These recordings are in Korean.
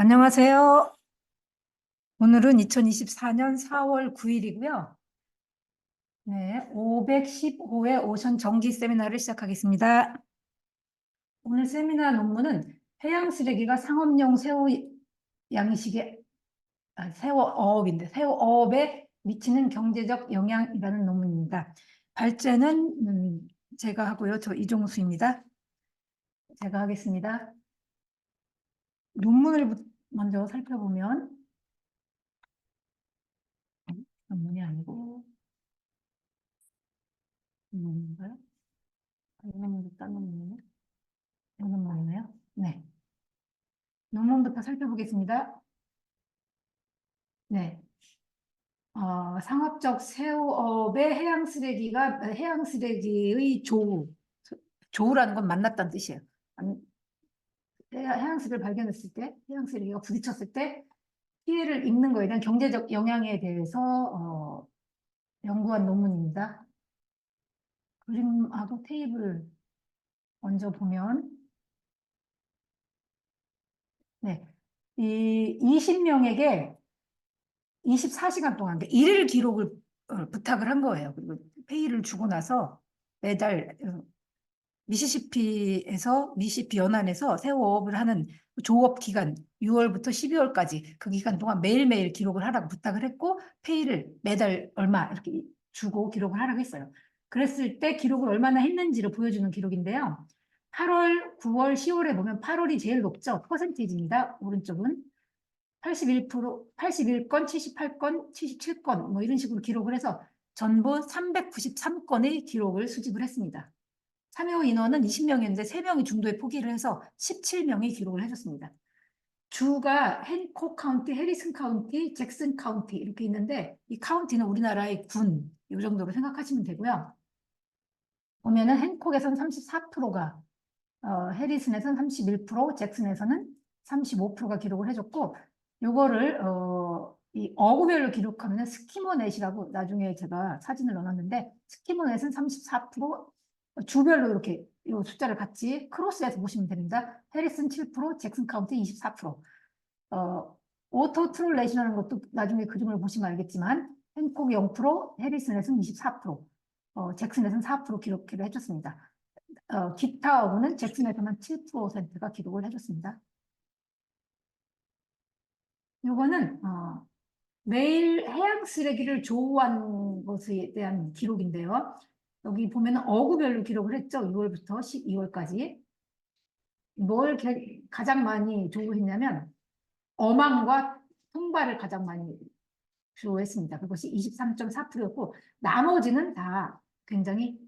안녕하세요. 오늘은 2024년 4월 9일이고요. 네, 515회 오션 정기 세미나를 시작하겠습니다. 오늘 세미나 논문은 해양 쓰레기가 상업용 새우 양식의 새우어업인데 새우어업에 미치는 경제적 영향이라는 논문입니다. 발제는 제가 하고요. 저 이종수입니다. 제가 하겠습니다. 논문을 먼저 살펴보면 논문이 아니고 논문인가요? 논문도 딴 논문이네. 이 논문이네요. 네. 논문부터 살펴보겠습니다. 네. 상업적 새우업의 해양 쓰레기의 조우라는 건 만났다는 뜻이에요. 해양 쓰레기를 발견했을 때, 해양 쓰레기가 부딪혔을 때 피해를 입는 거에 대한 경제적 영향에 대해서 연구한 논문입니다. 그림하고 테이블 먼저 보면, 네. 이 20명에게 24시간 동안 일일 기록을 부탁을 한 거예요. 그리고 페이를 주고 나서 매달 미시시피 연안에서 새우어업을 하는 조업 기간 6월부터 12월까지 그 기간 동안 매일매일 기록을 하라고 부탁을 했고 페이를 매달 얼마 이렇게 주고 기록을 하라고 했어요. 그랬을 때 기록을 얼마나 했는지를 보여주는 기록인데요. 8월, 9월, 10월에 보면 8월이 제일 높죠. 퍼센테이지입니다. 오른쪽은. 81건, 78건, 77건 뭐 이런 식으로 기록을 해서 전부 393건의 기록을 수집을 했습니다. 참여 인원은 20명이었는데 3명이 중도에 포기를 해서 17명이 기록을 해줬습니다. 주가 헨콕 카운티, 해리슨 카운티, 잭슨 카운티 이렇게 있는데 이 카운티는 우리나라의 군, 이 정도로 생각하시면 되고요. 보면은 헨콕에서는 34%가, 해리슨에서는 31%, 잭슨에서는 35%가 기록을 해줬고 요거를 이 어구별로 기록하면 스키머넷이라고 나중에 제가 사진을 넣어놨는데 스키머넷은 34%, 주별로 이렇게 이 숫자를 같이 크로스해서 보시면 됩니다. 해리슨 7%, 잭슨 카운티 24%. 오토 트롤레이션이라는 것도 나중에 그림을 보시면 알겠지만 헨콕이 0%, 해리슨에서는 24%, 잭슨에서는 4% 기록을 해줬습니다. 기타 어구는 잭슨에서만 7%가 기록을 해줬습니다. 요거는 매일 해양 쓰레기를 조우한 것에 대한 기록인데요. 여기 보면 어구별로 기록을 했죠. 6월부터 12월까지. 뭘 가장 많이 조우했냐면 어망과 통발을 가장 많이 조우했습니다. 그것이 23.4%였고 나머지는 다 굉장히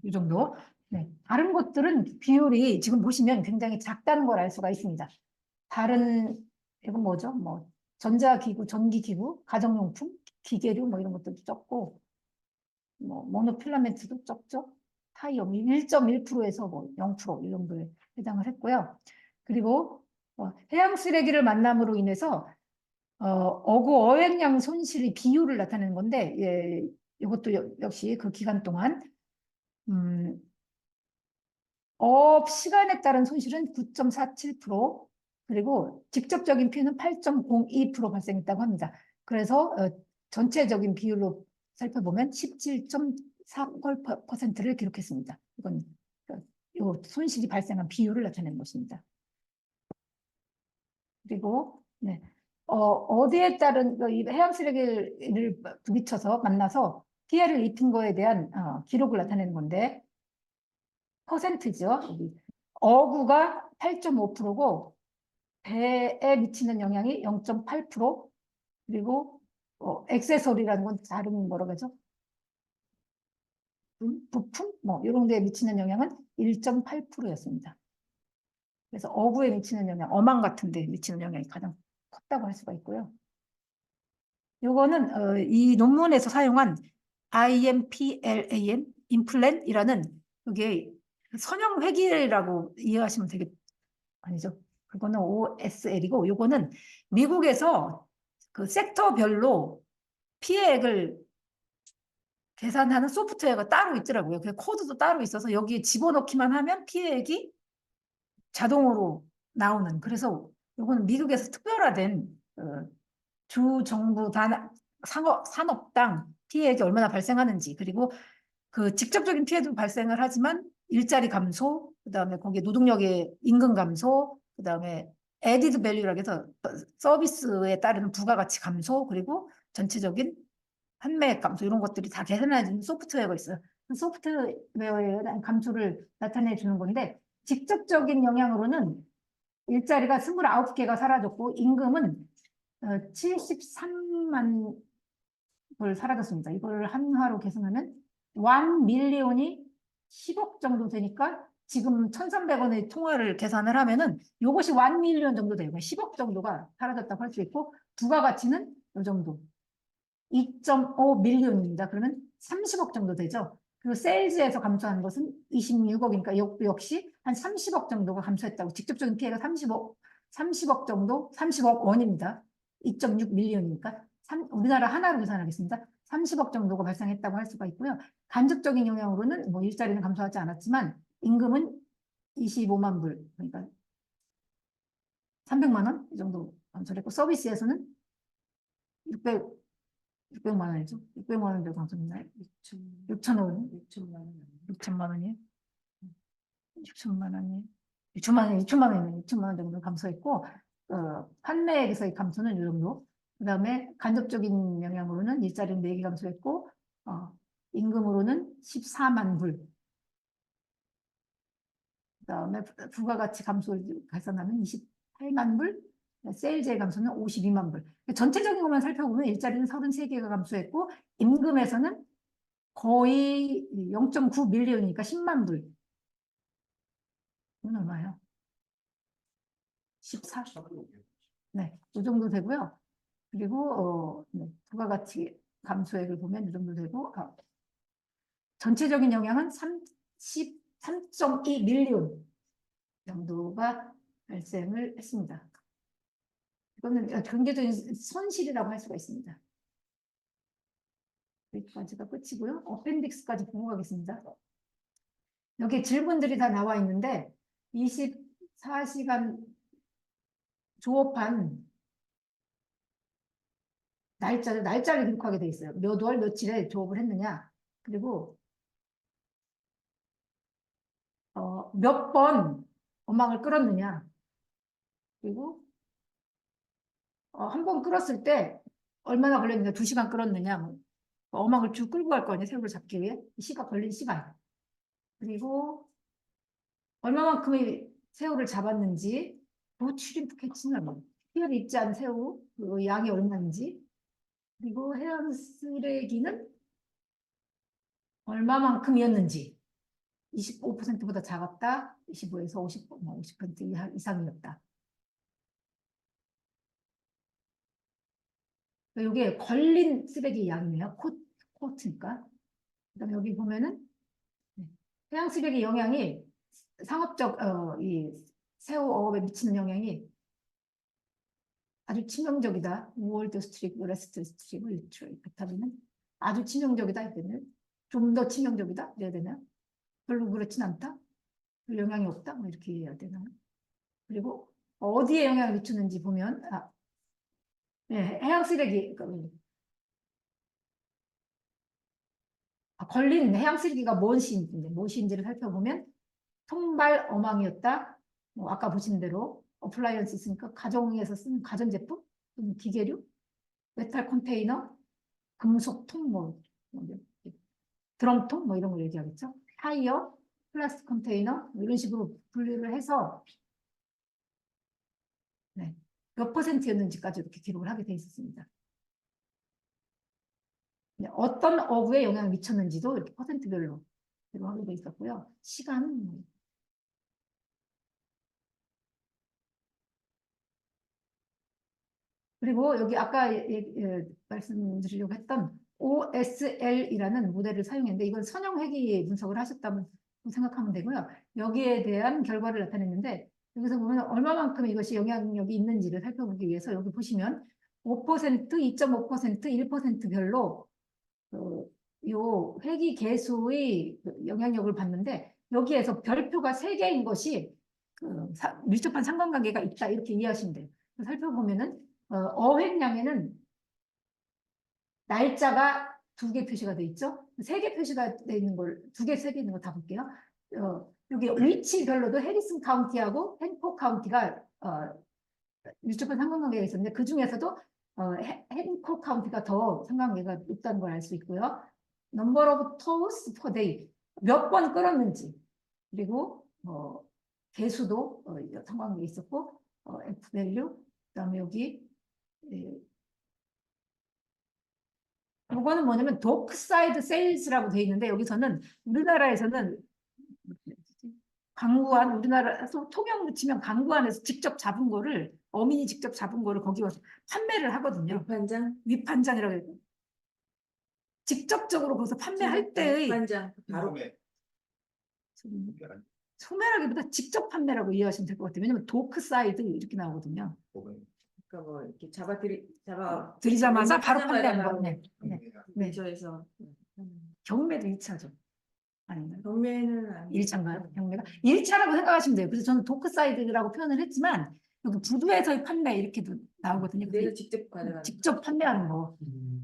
이 정도. 네. 다른 것들은 비율이 지금 보시면 굉장히 작다는 걸 알 수가 있습니다. 다른 이건 뭐죠? 뭐 전자기구, 전기기구, 가정용품, 기계류 뭐 이런 것들도 적고 뭐 모노필라멘트도 적죠. 타이어 1.1%에서 뭐 0%이 정도에 해당을 했고요. 그리고 해양 쓰레기를 만남으로 인해서 어구 어획량 손실의 비율을 나타내는 건데 예, 이것도 역시 그 기간 동안 음, 어업 시간에 따른 손실은 9.47%, 그리고 직접적인 피해는 8.02% 발생했다고 합니다. 그래서 전체적인 비율로 살펴보면 17.4%를 기록했습니다. 이건 요 손실이 발생한 비율을 나타내는 것입니다. 그리고 네, 어디에 따른 이 해양 쓰레기를 부딪혀서 만나서 피해를 입힌 거에 대한 기록을 나타내는 건데 퍼센트죠. 여기. 어구가 8.5%고 배에 미치는 영향이 0.8%, 그리고 액세서리라는 건 다른 뭐라고 하죠? 부품? 뭐 이런 데에 미치는 영향은 1.8%였습니다. 그래서 어구에 미치는 영향, 어망 같은 데 미치는 영향이 가장 컸다고 할 수가 있고요. 요거는 이 논문에서 사용한 IMPLAN, 임플랜이라는 그게 선형 회기라고 이해하시면 되게 아니죠. 그거는 OSL이고 요거는 미국에서 그 섹터별로 피해액을 계산하는 소프트웨어가 따로 있더라고요. 그 코드도 따로 있어서 여기에 집어넣기만 하면 피해액이 자동으로 나오는. 그래서 이거는 미국에서 특별화된 주 정부 산업당 피해액이 얼마나 발생하는지, 그리고 그 직접적인 피해도 발생을 하지만 일자리 감소, 그다음에 거기에 노동력의 임금 감소, 그다음에 에디드 밸류라고 해서 서비스에 따르는 부가가치 감소, 그리고 전체적인 판매액 감소, 이런 것들이 다 계산해주는 소프트웨어가 있어요. 그 소프트웨어에 대한 감소를 나타내 주는 건데, 직접적인 영향으로는 일자리가 29개가 사라졌고 임금은 73만 불 사라졌습니다. 이걸 한화로 계산하면 1 밀리언이 10억 정도 되니까, 지금 1,300원의 통화를 계산을 하면은 이것이 1 밀리언 정도 되고 10억 정도가 사라졌다고 할 수 있고, 부가가치는 이 정도 2.5 밀리언입니다. 그러면 30억 정도 되죠. 그리고 세일즈에서 감소한 것은 26억이니까 역시 한 30억 정도가 감소했다고. 직접적인 피해가 30억 정도, 30억 원입니다. 2.6 밀리언이니까 우리나라 하나로 계산하겠습니다. 30억 정도가 발생했다고 할 수가 있고요. 간접적인 영향으로는 뭐 일자리는 감소하지 않았지만 임금은 25만 불, 그러니까 300만 원 이 정도 감소했고, 서비스에서는 600만 원이죠. 600만 원 정도 감소했나요? 6천 원. 6천만 원이에요? 6천만 원이에요? 6천만 원이네. 6천만 원 정도 감소했고, 판매액에서의 감소는 이 정도. 그다음에 간접적인 영향으로는 일자리는 4개 감소했고, 임금으로는 14만 불. 그다음에 부가가치 감소를 계산하면 28만 불, 세일즈의 감소는 52만 불. 전체적인 것만 살펴보면 일자리는 33개가 감소했고, 임금에서는 거의 0.9 밀리언이니까 10만 불. 이건 얼마예요? 14? 네, 이 정도 되고요. 그리고 네, 부가가치 감소액을 보면 이 정도 되고, 전체적인 영향은 3.2 밀리언 정도가 발생을 했습니다. 이거는 경제적인 손실이라고 할 수가 있습니다. 여기까지가 끝이고요. 어펜딕스까지 보고 가겠습니다. 여기 질문들이 다 나와 있는데 24시간 조업한 날짜를 기록하게 돼 있어요. 몇 월 며칠에 조업을 했느냐, 그리고 몇 번 어망을 끌었느냐, 그리고 한 번 끌었을 때 얼마나 걸렸느냐, 2시간 끌었느냐, 뭐, 어망을 쭉 끌고 갈 거 아니에요, 새우를 잡기 위해. 걸린 시간, 그리고 얼마만큼의 새우를 잡았는지, 노출입 캐치는 뭐, 피해를 입지 않은 새우 그 양이 얼마인지, 그리고 해양 쓰레기는 얼마만큼이었는지, 25%보다 작았다, 25에서 50% 이상이었다. 이게 걸린 쓰레기 양이네요. 코트니까. 그다음에 여기 보면은 해양 쓰레기 영향이 상업적 이 새우 어업에 미치는 영향이 아주 치명적이다. 월드 스트릭, 레스트 스트릭, 베타비는 아주 치명적이다 했거든요. 좀 더 치명적이다 이래야 되나요? 별로 그렇진 않다. 별 영향이 없다. 뭐 이렇게 해야 되나요? 그리고 어디에 영향을 미치는지 보면 네, 해양 쓰레기 걸린 해양 쓰레기가 무엇인지를 살펴보면 통발 어망이었다. 뭐 아까 보신 대로 어플라이언스 있으니까 가정에서 쓰는 가전제품, 기계류, 메탈 컨테이너, 금속통, 드럼통 뭐 이런 걸 얘기하겠죠. 타이어, 플라스틱 컨테이너 뭐 이런 식으로 분류를 해서 네, 몇 %였는지까지 이렇게 기록을 하게 돼 있었습니다. 네, 어떤 어부에 영향을 미쳤는지도 이렇게 퍼센트별로 기록하게 돼 있었고요. 시간 그리고 여기 아까 말씀드리려고 했던 OSL이라는 모델을 사용했는데, 이건 선형회귀 분석을 하셨다고 생각하면 되고요. 여기에 대한 결과를 나타냈는데, 여기서 보면 얼마만큼 이것이 영향력이 있는지를 살펴보기 위해서 여기 보시면 5%, 2.5%, 1%별로 요 회기 개수의 그 영향력을 봤는데 여기에서 별표가 3개인 것이 그 밀접한 상관관계가 있다 이렇게 이해하시면 돼요. 살펴보면은 어획량에는 날짜가 2개 표시가 돼 있죠. 3개 표시가 돼 있는 걸 2개, 3개 있는 거 다 볼게요. 여기 위치별로도 해리슨 카운티하고 행콕 카운티가 밀접한 상관관계가 있었는데 그 중에서도 행콕 카운티가 더 상관관계가 높다는 걸 알 수 있고요. number of toes per day 몇 번 끌었는지 그리고 개수도 상관관계 있었고 F value 그다음에 여기 이거는 뭐냐면 도크사이드 세일즈라고 돼 있는데 여기서는 우리나라에서는 강구안 우리나라에서 통영으로 치면 강구안에서 직접 잡은 거를 어민이 직접 잡은 거를 거기 와서 판매를 하거든요. 위판장? 위판장이라고 해요. 직접적으로 거기서 판매할 때의 위판장 바로 소매라기보다 직접 판매라고 이해하시면 될 것 같아요. 왜냐면 도크사이드 이렇게 나오거든요. 그러니까 뭐 이렇게 잡아 들이자마자 바로 하자마자 판매하는 바로 거. 네. 네. 근처에서 경매도 2차죠. 아닌가요? 경매는 아니고 1차인가요? 경매가 1차라고 생각하시면 돼요. 그래서 저는 도크사이드라고 표현을 했지만 여기 부두에서의 판매 이렇게도 나오거든요. 내가 직접 가져가는 직접 판매하는 거.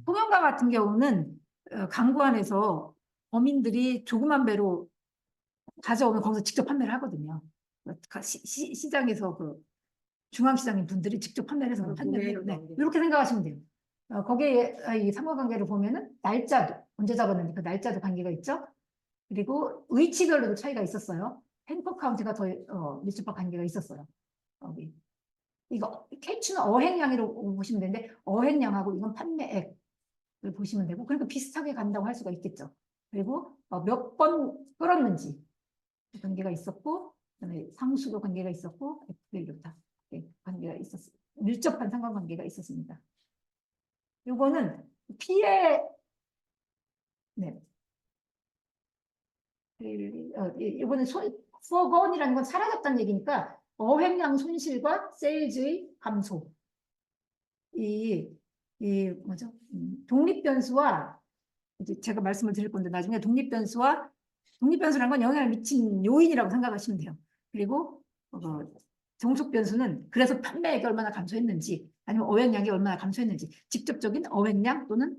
통영가 같은 경우는 강구안에서 어민들이 조그만 배로 가져오면 거기서 직접 판매를 하거든요. 시장에서 그 중앙시장인 분들이 직접 판매를 해서 판매를 네. 이렇게 생각하시면 돼요. 거기에 이 상호관계를 보면은 날짜도 언제 잡았는지 그 날짜도 관계가 있죠. 그리고 위치별로도 차이가 있었어요. 행콕 카운티가 더 밀접한 관계가 있었어요. 여기 이거 캐치는 어획량으로 보시면 되는데 어획량하고 이건 판매액을 보시면 되고 그러니까 비슷하게 간다고 할 수가 있겠죠. 그리고 몇 번 끌었는지 관계가 있었고 그다음에 상수도 관계가 있었고 F밸류다 관계가 있었어요. 밀접한 상관관계가 있었습니다. 요거는 피해 네. 이거는 foregoone이라는 건 사라졌다는 얘기니까 어획량 손실과 세일즈의 감소. 이 뭐죠? 독립변수와 이제 제가 말씀을 드릴 건데 나중에 독립변수라는 건 영향을 미친 요인이라고 생각하시면 돼요. 그리고 종속변수는 그래서 판매액이 얼마나 감소했는지 아니면 어획량이 얼마나 감소했는지 직접적인 어획량 또는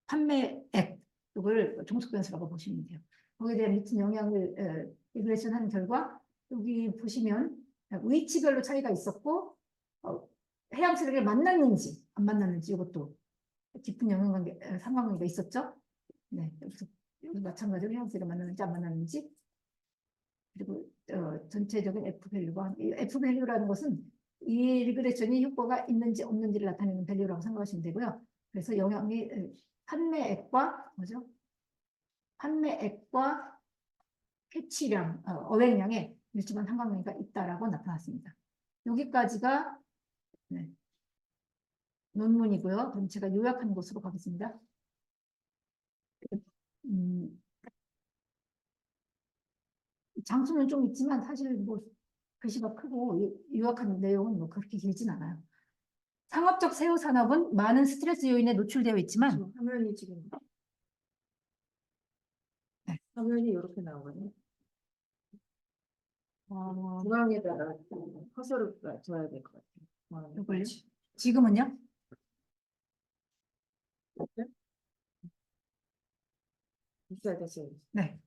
판매액 이걸 종속변수라고 보시면 돼요. 거기에 대한 미친 영향을 리그레이션 하는 결과 여기 보시면 위치별로 차이가 있었고 해양 쓰레기를 만났는지 안 만났는지 이것도 깊은 영향관계 상관관계가 있었죠. 네, 여기 마찬가지로 해양 쓰레기를 만났는지 안 만났는지 그리고 전체적인 F 밸류가 F 밸류라는 것은 이 리그레이션이 효과가 있는지 없는지를 나타내는 밸류라고 생각하시면 되고요. 그래서 영향이 판매액과 뭐죠? 판매액과 캐치량, 어획량에 밀접한 상관관계가 있다라고 나타났습니다. 여기까지가 네, 논문이고요. 그럼 제가 요약한 곳으로 가겠습니다. 장수는 좀 있지만 사실 뭐 글씨가 크고 요약한 내용은 뭐 그렇게 길진 않아요. 상업적 새우 산업은 많은 스트레스 요인에 노출되어 있지만 화면이 지금 네. 화면이 이렇게 나오거든요. 중앙에다가 커서를 둬야 될 것 같아요. 이걸요? 지금은요? 있어야 되지. 네.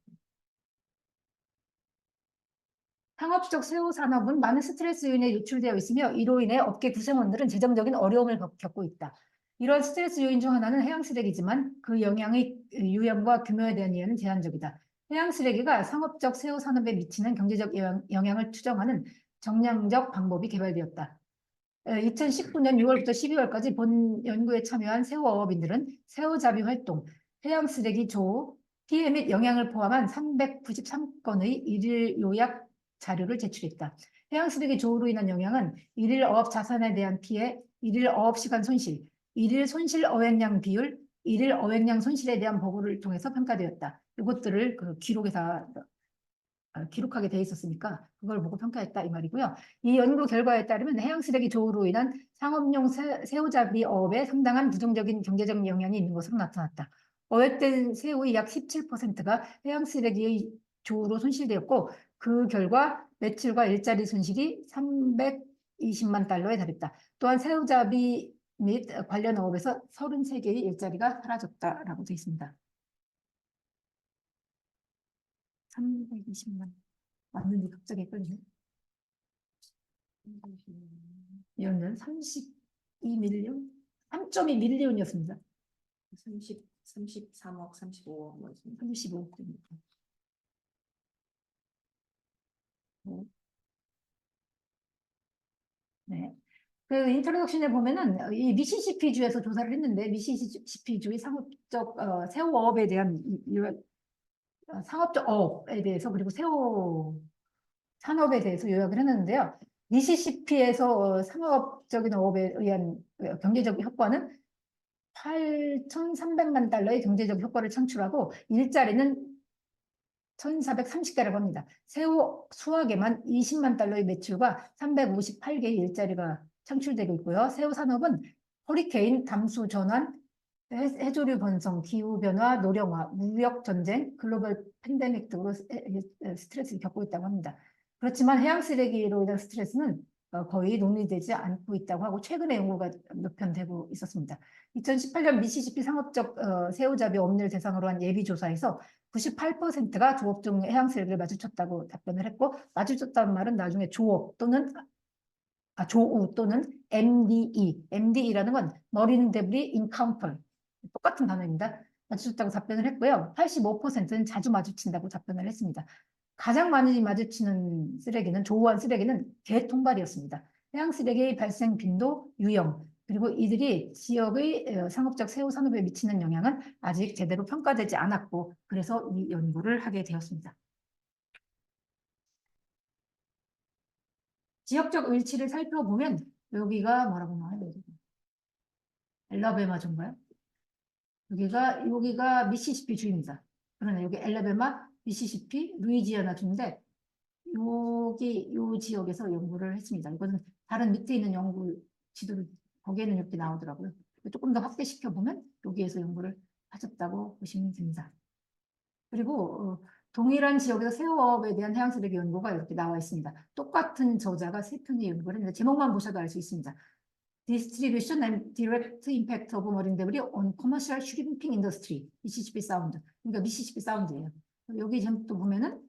상업적 새우 산업은 많은 스트레스 요인에 노출되어 있으며 이로 인해 업계 구성원들은 재정적인 어려움을 겪고 있다. 이런 스트레스 요인 중 하나는 해양 쓰레기지만 그 영향의 유형과 규모에 대한 이해는 제한적이다. 해양 쓰레기가 상업적 새우 산업에 미치는 경제적 영향을 추정하는 정량적 방법이 개발되었다. 2019년 6월부터 12월까지 본 연구에 참여한 새우어업인들은 새우잡이 활동, 해양 쓰레기 조, 피해 및 영향을 포함한 393건의 일일 요약 자료를 제출했다. 해양 쓰레기 조우로 인한 영향은 일일 어업 자산에 대한 피해, 일일 어업 시간 손실, 일일 손실 어획량 비율, 일일 어획량 손실에 대한 보고를 통해서 평가되었다. 이것들을 그 기록에 다 기록하게 돼 있었으니까 그걸 보고 평가했다 이 말이고요. 이 연구 결과에 따르면 해양 쓰레기 조우로 인한 상업용 새우잡이 어업에 상당한 부정적인 경제적 영향이 있는 것으로 나타났다. 어획된 새우의 약 17%가 해양 쓰레기의 조로 손실되었고 그 결과 매출과 일자리 손실이 320만 달러에 달했다. 또한 새우잡이 및 관련 어업에서 33개의 일자리가 사라졌다라고 되어 있습니다. 320만. 맞는지 갑자기 헷갈리네. 이거는 32밀리언? 3.2밀리언이었습니다. 33억, 35억 뭐 있습니다. 35억 됩니다. 네. 그 인트로덕션에 보면은 이 미시시피주에서 조사를 했는데 미시시피주의 상업적 새우어업에 대한 상업적 어업에 대해서 그리고 새우 산업에 대해서 요약을 했는데요. 미시시피에서 상업적인 어업에 의한 경제적 효과는 8,300만 달러의 경제적 효과를 창출하고 일자리는 1,430개라고 합니다. 새우 수확에만 20만 달러의 매출과 358개의 일자리가 창출되고 있고요. 새우 산업은 허리케인, 담수 전환, 해조류 번성, 기후변화, 노령화, 무역전쟁, 글로벌 팬데믹 등으로 스트레스를 겪고 있다고 합니다. 그렇지만 해양 쓰레기로 인한 스트레스는 거의 논의되지 않고 있다고 하고 최근에 연구가 몇 편 되고 있었습니다. 2018년 미시시피 상업적 새우잡이 업무를 대상으로 한 예비조사에서 98%가 조업종 해양 쓰레기를 마주쳤다고 답변을 했고 마주쳤다는 말은 나중에 조업 또는 조우 또는 MDE. MDE라는 건 Marine Debris Encounter. 똑같은 단어입니다. 마주쳤다고 답변을 했고요. 85%는 자주 마주친다고 답변을 했습니다. 가장 많이 마주치는 쓰레기는 조우한 쓰레기는 개통발이었습니다. 해양 쓰레기 발생 빈도, 유형, 그리고 이들이 지역의 상업적 새우 산업에 미치는 영향은 아직 제대로 평가되지 않았고 그래서 이 연구를 하게 되었습니다. 지역적 일치를 살펴보면 여기가 뭐라고 나와요? 엘라베마주인가요? 여기가 미시시피 주입니다. 그러네 여기 엘라베마, 미시시피, 루이지아나 주인데 요 지역에서 연구를 했습니다. 이거는 다른 밑에 있는 연구 지도를 거기에는 이렇게 나오더라고요. 조금 더 확대시켜 보면 여기에서 연구를 하셨다고 보시면 됩니다. 그리고 동일한 지역에서 새우업에 대한 해양 쓰레기 연구가 이렇게 나와 있습니다. 똑같은 저자가 세 편의 연구를 했는데 제목만 보셔도 알 수 있습니다. Distribution and Direct Impact of Marine Debris on Commercial Shrimping Industry, 미시시피 사운드. 그러니까 미시시피 사운드예요. 여기 제목도 보면은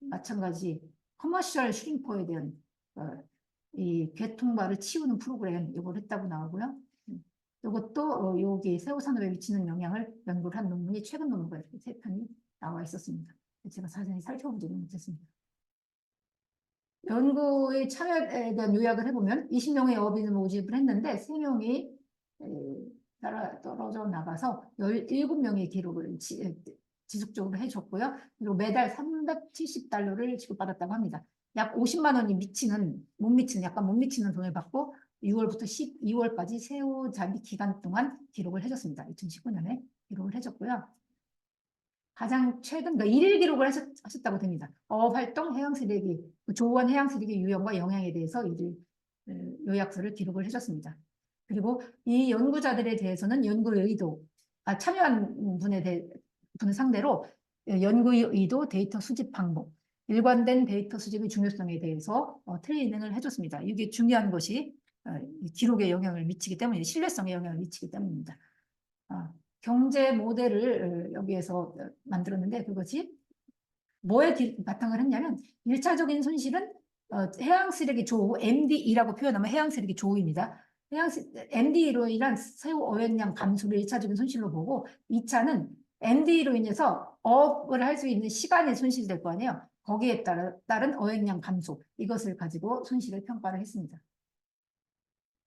마찬가지 커머셜 슈림퍼에 대한 이 개통발을 치우는 프로그램 이걸 했다고 나오고요. 이것도 여기 새우 산업에 미치는 영향을 연구를 한 논문이 최근 논문과 이렇게 세 편이 나와 있었습니다. 제가 자세히 살펴보지는 못했습니다. 연구의 참여에 대한 요약을 해보면 20명의 어업인을 모집을 했는데 3명이 떨어져 나가서 17명의 기록을 지속적으로 해줬고요. 그리고 매달 370달러를 지급받았다고 합니다. 약 50만 원이 약간 못 미치는 돈을 받고 6월부터 12월까지 새우잡이 기간 동안 기록을 해줬습니다. 2019년에 기록을 해줬고요. 가장 최근, 그러니까 1일 기록을 하셨다고 됩니다. 어업활동, 해양쓰레기, 조우한 해양쓰레기 유형과 영향에 대해서 1일 요약서를 기록을 해줬습니다. 그리고 이 연구자들에 대해서는 연구의 의도, 참여한 분을 상대로 연구의 의도, 데이터 수집 방법, 일관된 데이터 수집의 중요성에 대해서 트레이닝을 해줬습니다. 이게 중요한 것이 기록에 영향을 미치기 때문에 신뢰성에 영향을 미치기 때문입니다. 경제 모델을 여기에서 만들었는데 그것이 뭐에 바탕을 했냐면 1차적인 손실은 해양쓰레기 조우, MDE라고 표현하면 해양쓰레기 조우입니다. MDE로 인한 새우 어획량 감소를 1차적인 손실로 보고 2차는 MDE로 인해서 어업을 할 수 있는 시간이 손실될 거 아니에요. 거기에 따른 어획량 감소 이것을 가지고 손실을 평가를 했습니다.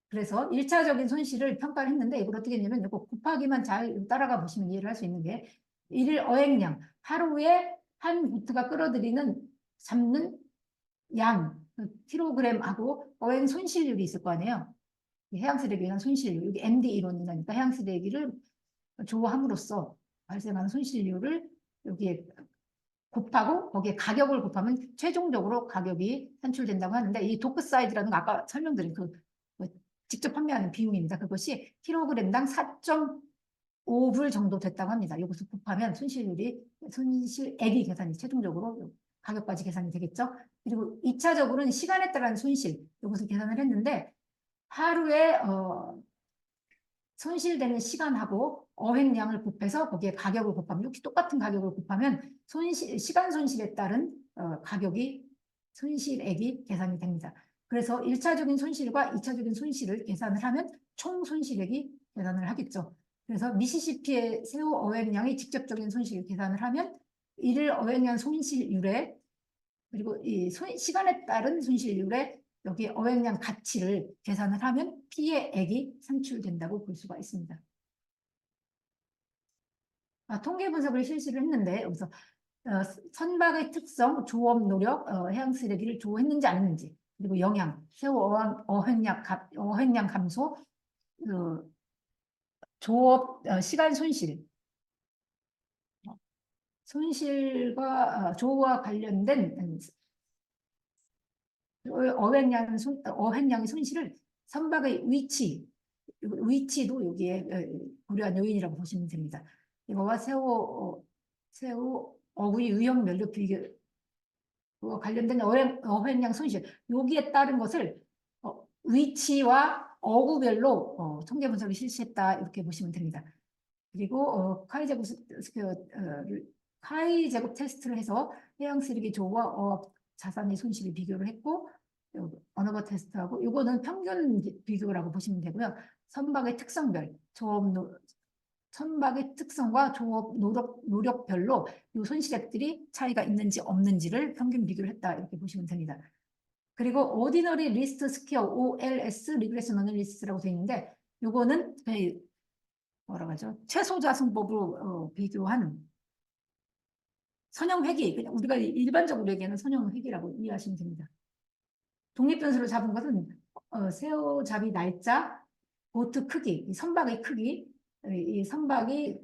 그래서 1차적인 손실을 평가를 했는데 이걸 어떻게 했냐면 이거 곱하기만 잘 따라가 보시면 이해를 할 수 있는 게 1일 어획량, 하루에 한 보트가 잡는 양, 킬로그램하고 어획 손실률이 있을 거 아니에요. 해양 쓰레기에 대한 손실률, 여기 MD 이론이니까 해양 쓰레기를 조우함으로써 발생하는 손실률을 여기에 곱하고 거기에 가격을 곱하면 최종적으로 가격이 산출된다고 하는데 이 도크 사이즈라는 거 아까 설명드린 직접 판매하는 비용입니다. 그것이 킬로그램당 5불 정도 됐다고 합니다. 이것을 곱하면 손실액이 계산이 최종적으로 가격까지 계산이 되겠죠. 그리고 2차적으로는 시간에 따른 손실, 이것을 계산을 했는데 하루에 손실되는 시간하고 어획량을 곱해서 거기에 가격을 곱하면 이렇게 똑같은 가격을 곱하면 시간 손실에 따른 손실액이 계산이 됩니다. 그래서 1차적인 손실과 2차적인 손실을 계산을 하면 총 손실액이 계산을 하겠죠. 그래서 미시시피의 새우 어획량의 직접적인 손실을 계산을 하면 이를 어획량 손실률에 그리고 이 시간에 따른 손실률에 여기 어획량 가치를 계산을 하면 피해액이 산출된다고 볼 수가 있습니다. 통계 분석을 실시를 했는데 여기서 선박의 특성, 조업 노력, 해양 쓰레기를 조업했는지 안 했는지, 그리고 영향, 새우 어획량 감소, 조업 시간 손실과 조업과 관련된 어획량의 손실을 선박의 위치도 여기에 고려한 요인이라고 보시면 됩니다. 이거와 새우 어구의 위험 면력 비교와 관련된 어획량 손실 여기에 따른 것을 위치와 어구별로 통계 분석을 실시했다 이렇게 보시면 됩니다. 그리고 카이 제곱 테스트를 해서 해양 쓰레기 조와 어업 자산의 손실을 비교를 했고 어너버 테스트하고 이거는 평균 비교라고 보시면 되고요. 선박의 특성과 조업 노력별로 이 손실액들이 차이가 있는지 없는지를 평균 비교를 했다 이렇게 보시면 됩니다. 그리고 오디너리 리스트 스퀘어 OLS 리그레션 어널리시스라고 되어 있는데 이거는 뭐라고 하죠? 최소자승법으로 비교한 선형회귀, 그냥 우리가 일반적으로 얘기하는 선형회귀라고 이해하시면 됩니다. 독립변수로 잡은 것은 새우잡이 날짜, 보트 크기, 선박의 크기, 이 선박별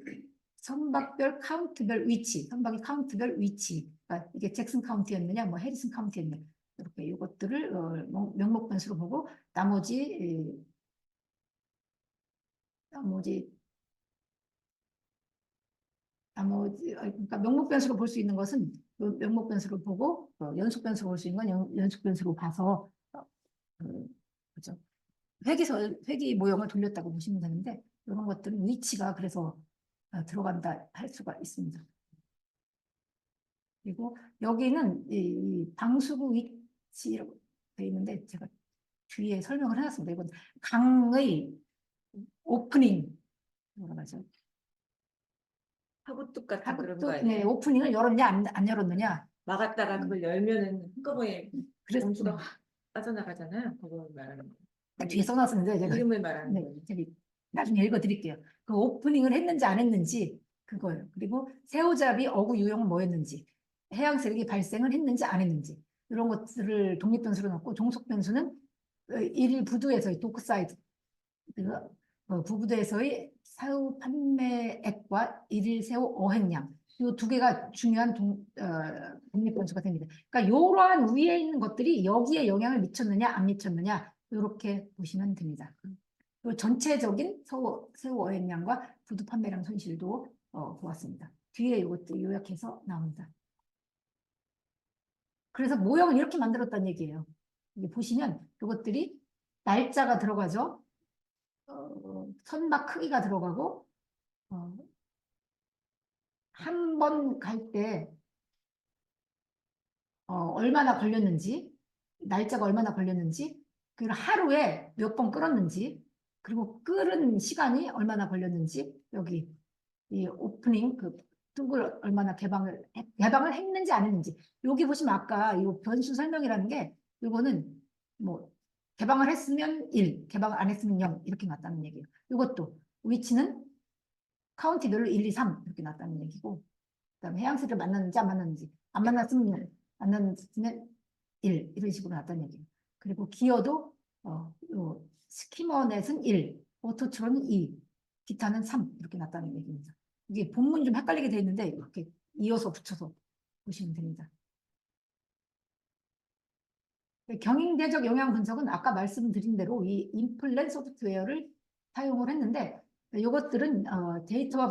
카운트별 위치, 선박의 카운트별 위치, 그러니까 이게 잭슨 카운티였느냐, 뭐 해리슨 카운티였느냐, 이렇게 이것들을 명목 변수로 보고 나머지 그러니까 명목 변수로 볼 수 있는 것은 명목 변수로 보고 연속 변수로 볼 수 있는 건 연속 변수로 봐서 그죠? 회기 모형을 돌렸다고 보시면 되는데 이런 것들은 위치가 그래서 들어간다 할 수가 있습니다. 그리고 여기는 이 방수구 위치라고 되어 있는데 제가 뒤에 설명을 해놨습니다. 이건 강의 오프닝 뭐라고 하죠? 하구뚝 같은 그런 거 아니에요? 네, 오프닝을 열었냐 안 열었느냐. 막았다가 그걸 열면은 한꺼번에 그래서 점수가 확 빠져나가잖아요. 그걸 말하는 거. 뒤에 써놨었는데 제가 이름을 말하는 네, 거예요. 저기 나중에 읽어드릴게요. 그 오프닝을 했는지 안 했는지 그거예요. 그리고 새우잡이 어구 유형은 뭐였는지, 해양 쓰레기 발생을 했는지 안 했는지 이런 것들을 독립 변수로 넣고 종속 변수는 일일 부두에서의 도크사이드 부부대에서의 새우 판매액과 일일 새우 어획량 이 두 개가 중요한 독립 변수가 됩니다. 그러니까 이러한 위에 있는 것들이 여기에 영향을 미쳤느냐 안 미쳤느냐 이렇게 보시면 됩니다. 그리고 전체적인 새우 어획량과 부두 판매량 손실도 보았습니다. 뒤에 이것도 요약해서 나옵니다. 그래서 모형을 이렇게 만들었다는 얘기예요. 여기 보시면 이것들이 날짜가 들어가죠. 선박 크기가 들어가고 한 번 갈 때 얼마나 걸렸는지 날짜가 얼마나 걸렸는지 그리고 하루에 몇 번 끓었는지 그리고 끓은 시간이 얼마나 걸렸는지 여기 이 오프닝 뚝을 얼마나 개방을 했는지 안 했는지 여기 보시면 아까 이 변수 설명이라는 게 이거는 뭐 개방을 했으면 1, 개방을 안 했으면 0 이렇게 났다는 얘기예요. 이것도 위치는 카운티별로 1, 2, 3 이렇게 났다는 얘기고 그다음에 해양새를 만났는지 안 만났는지 안 만났으면 1 이런 식으로 났다는 얘기예요. 그리고 기어도 스키머넷은 1, 오토트로는 2, 기타는 3 이렇게 났다는 얘기입니다. 이게 본문이 좀 헷갈리게 되어 있는데 이렇게 이어서 붙여서 보시면 됩니다. 경영대적 영향 분석은 아까 말씀드린 대로 이 임플랜 소프트웨어를 사용을 했는데 이것들은 데이터와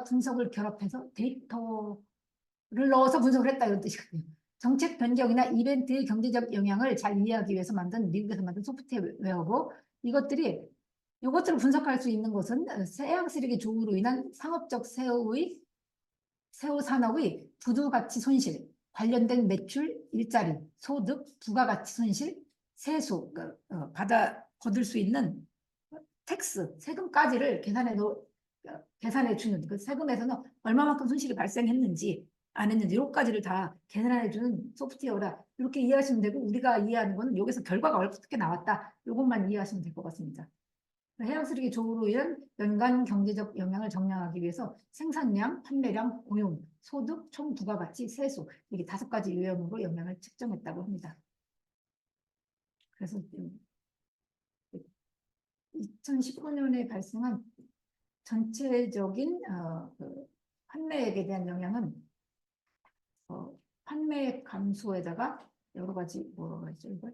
분석을 결합해서 데이터를 넣어서 분석을 했다 이런 뜻이거든요. 정책 변경이나 이벤트의 경제적 영향을 잘 이해하기 위해서 미국에서 만든 소프트웨어고 이것들을 분석할 수 있는 것은 해양 쓰레기 조우로 인한 상업적 새우 산업의 부가가치 손실, 관련된 매출, 일자리, 소득, 부가가치 손실, 세수, 거둘 수 있는 세금까지를 계산해 주는 그 세금에서는 얼마만큼 손실이 발생했는지 안 했는지 요까지를 다 계산해 주는 소프트웨어라 이렇게 이해하시면 되고 우리가 이해하는 거는 여기서 결과가 어떻게 나왔다 이것만 이해하시면 될 것 같습니다. 해양 쓰레기 조우로 인한 연간 경제적 영향을 정량하기 위해서 생산량, 판매량, 고용, 소득, 총 부가가치, 세수 이게 5가지 유형으로 영향을 측정했다고 합니다. 그래서 2019년에 발생한 전체적인 판매액에 대한 영향은 판매 감소에다가 여러 가지 뭐라고 하죠 이걸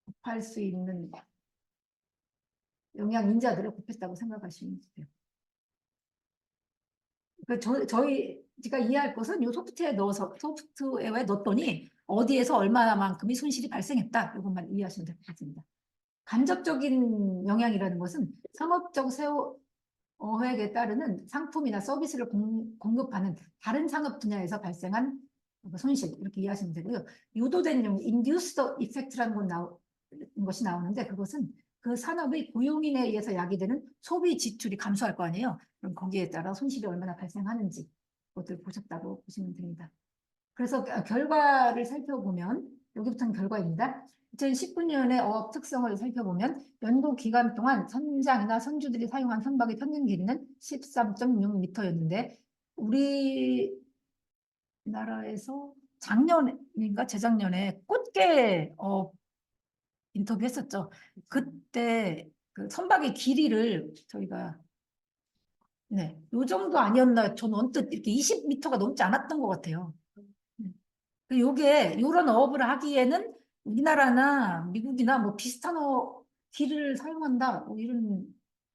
곱할 수 있는 영향 인자들을 곱했다고 생각하시면 돼요. 저희가 이해할 것은 이 소프트웨어에 넣었더니 어디에서 얼마만큼의 손실이 발생했다 이것만 이해하시면 될 것 같습니다. 간접적인 영향이라는 것은 상업적 어획에 따르는 상품이나 서비스를 공급하는 다른 산업 분야에서 발생한 손실 이렇게 이해하시면 되고요. 유도된 induced effect라는 것이 나오는데 그것은 그 산업의 고용인에 의해서 야기되는 소비 지출이 감소할 거 아니에요. 그럼 거기에 따라 손실이 얼마나 발생하는지 그것을 보셨다고 보시면 됩니다. 그래서 결과를 살펴보면 여기부터는 결과입니다. 2019년의 어업 특성을 살펴보면 연도 기간 동안 선장이나 선주들이 사용한 선박의 평균 길이는 13.6m였는데 우리나라에서 작년인가 재작년에 꽃게 인터뷰했었죠. 그때 그 선박의 길이를 저희가 요 정도 아니었나 저는 언뜻 이렇게 20m가 넘지 않았던 것 같아요. 이런 어업을 하기에는 우리나라나 미국이나 뭐 비슷한 길을 사용한다 뭐 이런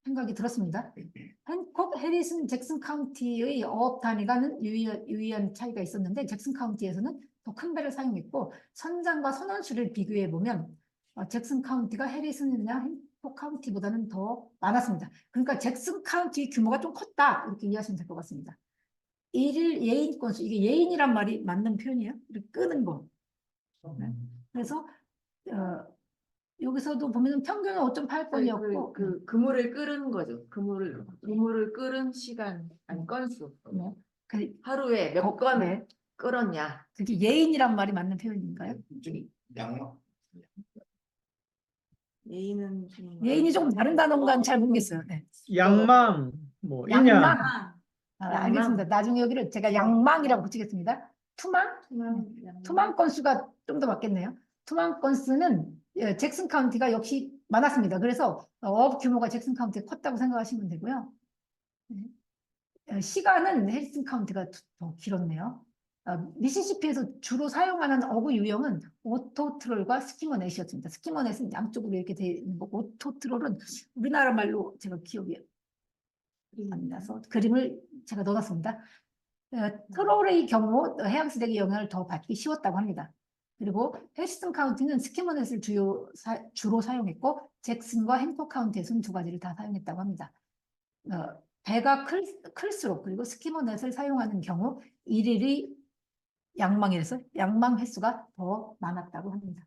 생각이 들었습니다. 한콕, 해리슨, 잭슨 카운티의 어업 단위가는 유의한 차이가 있었는데 잭슨 카운티에서는 더 큰 배를 사용했고 선장과 선원수를 비교해 보면 잭슨 카운티가 해리슨이나 한콕 카운티보다는 더 많았습니다. 그러니까 잭슨 카운티 규모가 좀 컸다 이렇게 이해하시면 될 것 같습니다. 일일 예인 건수 이게 예인이란 말이 맞는 표현이에요. 이렇게 끄는 거. 네. 그래서 여기서도 보면 평균은 5.8건이었고 그물을 끄는 거죠. 그물을 끄는 시간 아니 건수. 네. 하루에 몇 건 네. 끌었냐. 그게 예인이란 말이 맞는 표현인가요? 양막. 예인이 조금 다른 단어인가는 잘 모르겠어요. 네. 양망 뭐 양망. 인양 알겠습니다. 나중에 여기를 제가 양망이라고 붙이겠습니다. 투망 건수가 좀 더 맞겠네요. 투망 건수는 잭슨 카운티가 역시 많았습니다. 그래서 어업 규모가 잭슨 카운티가 컸다고 생각하시면 되고요. 시간은 해리슨 카운티가 더 길었네요. 미시시피에서 주로 사용하는 어구 유형은 오토트롤과 스키머넷이었습니다. 스키머넷은 양쪽으로 이렇게 돼 있는 거고 오토트롤은 우리나라 말로 제가 기억이 안 나서 그림을 제가 넣어놨습니다. 트롤의 경우 해양 쓰레기 영향을 더 받기 쉬웠다고 합니다. 그리고 해리슨 카운티는 스키머넷을 주로 사용했고 잭슨과 행포 카운티에서는 2가지를 다 사용했다고 합니다. 배가 클수록 그리고 스키머넷을 사용하는 경우 일일이 양망 횟수가 더 많았다고 합니다.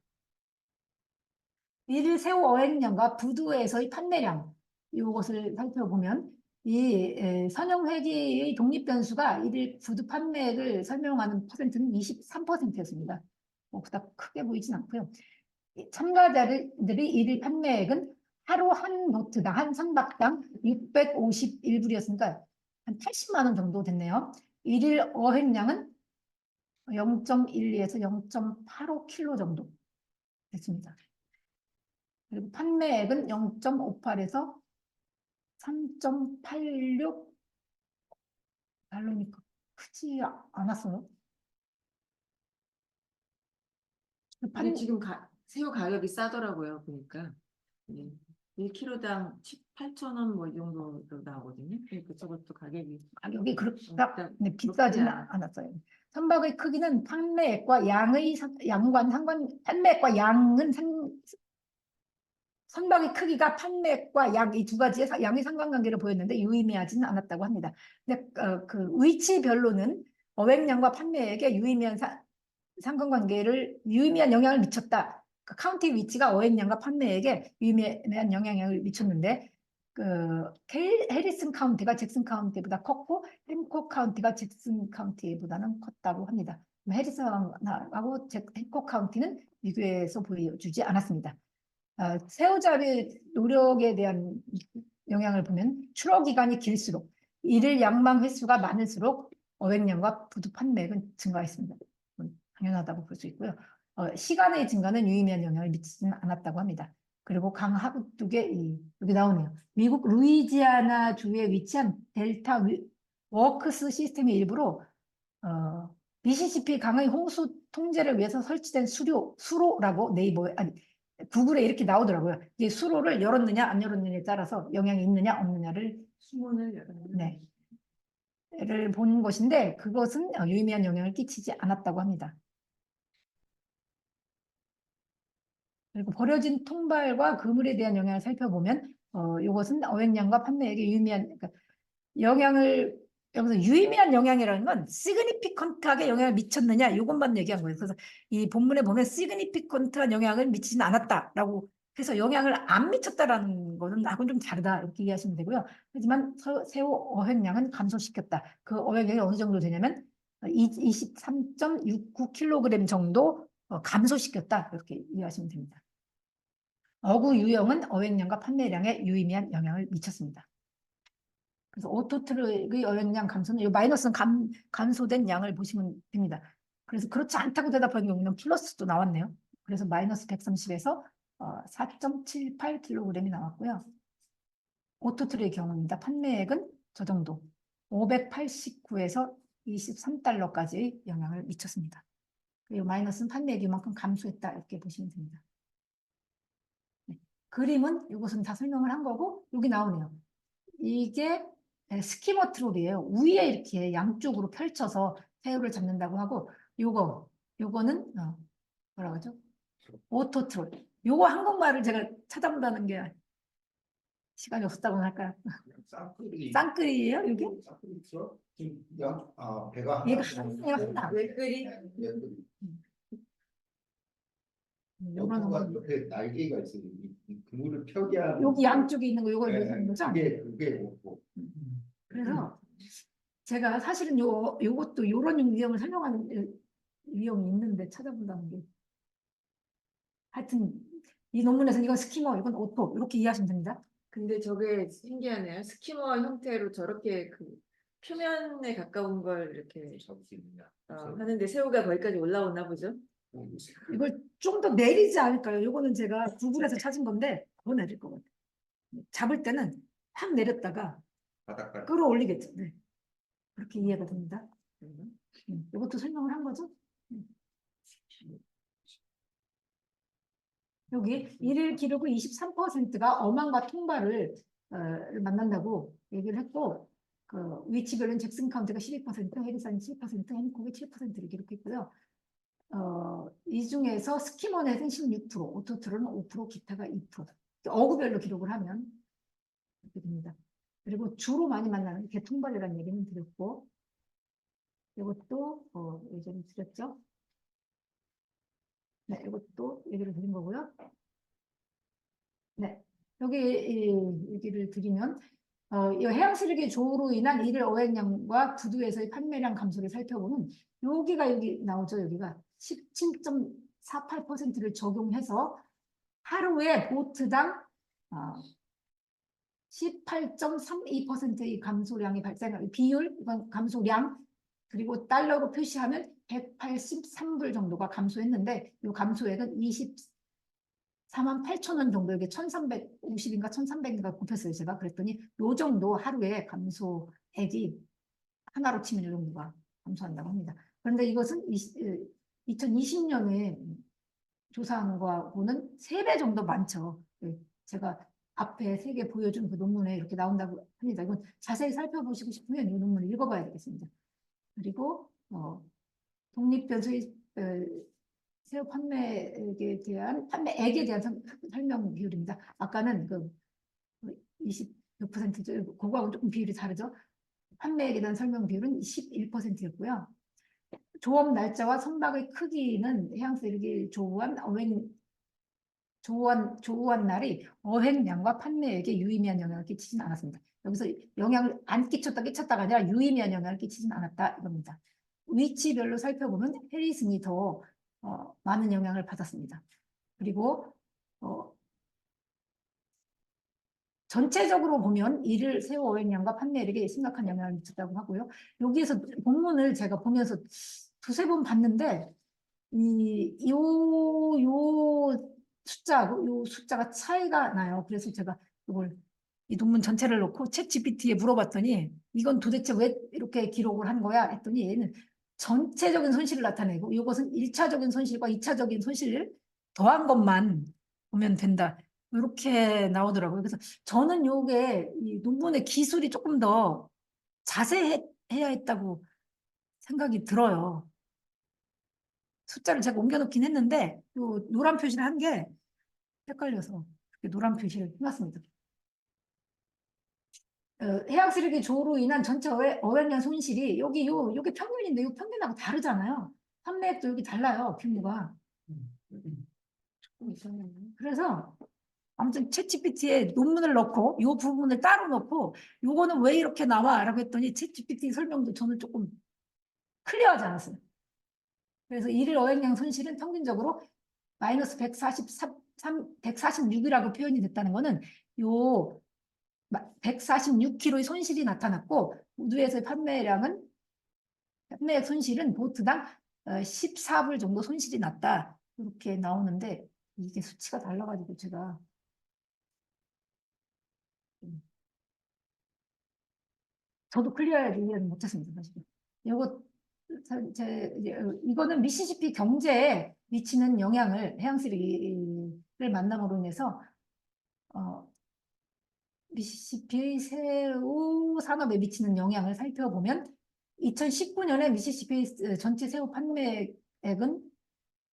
일일 새우 어획량과 부두에서의 판매량 이것을 살펴보면 이 선형회계의 독립변수가 일일 부두 판매를 설명하는 퍼센트는 23%였습니다. 그닥 크게 보이진 않고요. 참가자들의 일일 판매액은 하루 한 노트당 한 선박당 651불이었으니까 한 80만 원 정도 됐네요. 일일 어획량은 0.12에서 0.85kg 정도 됐습니다. 그리고 판매액은 0.58에서 3.86 달러니까 크지 않았어요. 근데 지금 새우 가격이 싸더라고요. 보니까. 1kg당 18,000원 뭐 이 정도로 나오거든요. 그러니까 저것도 가격이 가격이 그렇다 일단 네, 비싸지는 높지 않았어요. 선박의 크기는 판매액과 양의 판매액과 양은 선박의 크기가 판매액과 양 이 두 가지의 양의 상관관계를 보였는데 유의미하지는 않았다고 합니다. 근데 그 위치별로는 어획량과 판매액에 유의미한 영향을 미쳤다. 그 카운티 위치가 어획량과 판매액에 유의미한 영향을 미쳤는데 그 해리슨 카운티가 잭슨 카운티보다 컸고 행콕 카운티가 잭슨 카운티보다는 컸다고 합니다. 해리슨하고 행콕 카운티는 비교해서 보여주지 않았습니다. 새우잡이 노력에 대한 영향을 보면 출어 기간이 길수록 일일 양망 횟수가 많을수록 어획량과 부두 판매액은 증가했습니다. 당연하다고 볼 수 있고요. 시간의 증가는 유의미한 영향을 미치지는 않았다고 합니다. 그리고 강 하북쪽에 여기 나오네요. 미국 루이지아나 주에 위치한 델타 워크스 시스템의 일부로 미시시피 강의 홍수 통제를 위해서 설치된 수로라고 네이버에 아니 구글에 이렇게 나오더라고요. 이게 수로를 열었느냐 안 열었느냐에 따라서 영향이 있느냐 없느냐를 수문을 열었는데 네. 를 본 것인데 그것은 유의미한 영향을 끼치지 않았다고 합니다. 그리고 버려진 통발과 그물에 대한 영향을 살펴보면 이것은 어획량과 판매액에 유의미한 그러니까 영향을 여기서 유의미한 영향이라는 건 시그니피컨트하게 영향을 미쳤느냐 이것만 얘기한 거예요. 그래서 이 본문에 보면 시그니피컨트한 영향을 미치지는 않았다라고 해서 영향을 안 미쳤다라는 거는 나하고는 좀 다르다 이렇게 이해하시면 되고요. 하지만 새우 어획량은 감소시켰다. 그 어획량이 어느 정도 되냐면 23.69kg 정도 감소시켰다 이렇게 이해하시면 됩니다. 어구 유형은 어획량과 판매량에 유의미한 영향을 미쳤습니다. 그래서 오토트럭의 어획량 감소는 이 마이너스는 감소된 양을 보시면 됩니다. 그래서 그렇지 않다고 대답한 경우는 플러스도 나왔네요. 그래서 마이너스 130에서 4.78kg이 나왔고요. 오토트럭의 경우입니다. 판매액은 저 정도 589에서 23달러까지 영향을 미쳤습니다. 그리고 마이너스는 판매액이 이만큼 감소했다 이렇게 보시면 됩니다. 네. 그림은 이것은 다 설명을 한 거고 여기 나오네요. 이게 스키머 트롤이에요. 위에 이렇게 양쪽으로 펼쳐서 새우를 잡는다고 하고 요거는 뭐라고 하죠? 오토 트롤. 요거 한국말을 제가 찾아본다는 게 시간이 없었다고 할까요? 쌍끌이에요, 이게? 배가 얘가 하나. 하나. 왜 끓이? 요거는 옆에 날개가 있어요. 이 그물을 펴게 하는. 여기 양쪽에 있는 거 요걸 네, 얘기하는 거죠? 그게 뭐고. 그래서 제가 사실은 요것도 요런 유형을 설명하는 유형이 있는데 찾아본다는 게 하여튼 이 논문에서는 이건 스키머, 이건 오토 이렇게 이해하시면 됩니다. 근데 저게 신기하네요. 스키머 형태로 저렇게 그 표면에 가까운 걸 이렇게 잡을 수 있느냐. 하는데 새우가 거기까지 올라오나 보죠? 이걸 좀 더 내리지 않을까요? 요거는 제가 구글에서 찾은 건데 더 내릴 것 같아요. 잡을 때는 확 내렸다가 바닥까지. 끌어올리겠죠. 네. 그렇게 이해가 됩니다. 이것도 설명을 한 거죠? 여기 일일 기록의 23%가 어망과 통발을 만난다고 얘기를 했고 그 위치별로는 잭슨 카운티가 12%, 해리슨이 7%, 행콕이 7%를 기록했고요. 이 중에서 스키머넷은 16%, 오토트로는 5%, 기타가 2%. 어구별로 기록을 하면 이렇게 됩니다. 그리고 주로 많이 만나는 개통발이라는 얘기는 드렸고 이것도 예전에 드렸죠. 네, 이것도 얘기를 드린 거고요. 네, 여기 얘기를 드리면 이 해양수력의 조우로 인한 일일 어획량과 부두에서의 판매량 감소를 살펴보면 여기가 여기 나오죠. 여기가 17.48%를 적용해서 하루에 보트당 18.32%의 감소량이 발생하는 비율, 이건 감소량 그리고 달러로 표시하면 183불 정도가 감소했는데 이 감소액은 24만 8천 원 정도, 이게 1350인가 1300인가 곱했어요. 제가 그랬더니 요 정도 하루에 감소액이 하나로 치면 이 정도가 감소한다고 합니다. 그런데 이것은 2020년에 조사한 거하고는 3배 정도 많죠. 제가 앞에 3개 보여준 그 논문에 이렇게 나온다고 합니다. 이건 자세히 살펴보시고 싶으면 이 논문을 읽어봐야 되겠습니다. 그리고 독립변소의 새우 판매액에 대한 판매액에 대한 설명 비율입니다. 아까는 그 26%죠. 그거하고 조금 비율이 다르죠. 판매액에 대한 설명 비율은 11%였고요. 조업 날짜와 선박의 크기는 해양쓰레기 조우한 날이 어획량과 판매액에 유의미한 영향을 끼치진 않았습니다. 여기서 영향을 안 끼쳤다가 아니라 유의미한 영향을 끼치진 않았다 이겁니다. 위치별로 살펴보면 해리슨이 더 많은 영향을 받았습니다. 그리고 전체적으로 보면 일일 새우 어획량과 판매액에 심각한 영향을 미쳤다고 하고요. 여기에서 본문을 제가 보면서 두세 번 봤는데 요 숫자가 차이가 나요. 그래서 제가 이걸 이 논문 전체를 놓고 챗GPT에 물어봤더니 이건 도대체 왜 이렇게 기록을 한 거야? 했더니 얘는 전체적인 손실을 나타내고 이것은 1차적인 손실과 2차적인 손실을 더한 것만 보면 된다. 이렇게 나오더라고요. 그래서 저는 요게 이 논문의 기술이 조금 더 자세해야 했다고 생각이 들어요. 숫자를 제가 옮겨놓긴 했는데 요 노란 표시를 한 게 헷갈려서 노란 표시를 해놨습니다. 해양 쓰레기 조로 인한 전체 어획량 손실이 요게 평균인데 요 평균하고 다르잖아요. 판매액도 여기 달라요. 규모가. 조금 이상하네. 그래서 아무튼 챗GPT에 논문을 넣고 요 부분을 따로 넣고 요거는 왜 이렇게 나와? 라고 했더니 챗GPT 설명도 저는 조금 클리어하지 않았어요. 그래서 일일 어획량 손실은 평균적으로 마이너스 146이라고 표현이 됐다는 거는 요 146kg의 손실이 나타났고 우두에서의 판매액 손실은 보트당 14불 정도 손실이 났다. 이렇게 나오는데 이게 수치가 달라가지고 제가 저도 클리어하게 이해를 못했습니다. 사실은. 이거는 미시시피 경제에 미치는 영향을 해양쓰레기를 만남으로 인해서 미시시피 새우 산업에 미치는 영향을 살펴보면 2019년에 미시시피 전체 새우 판매액은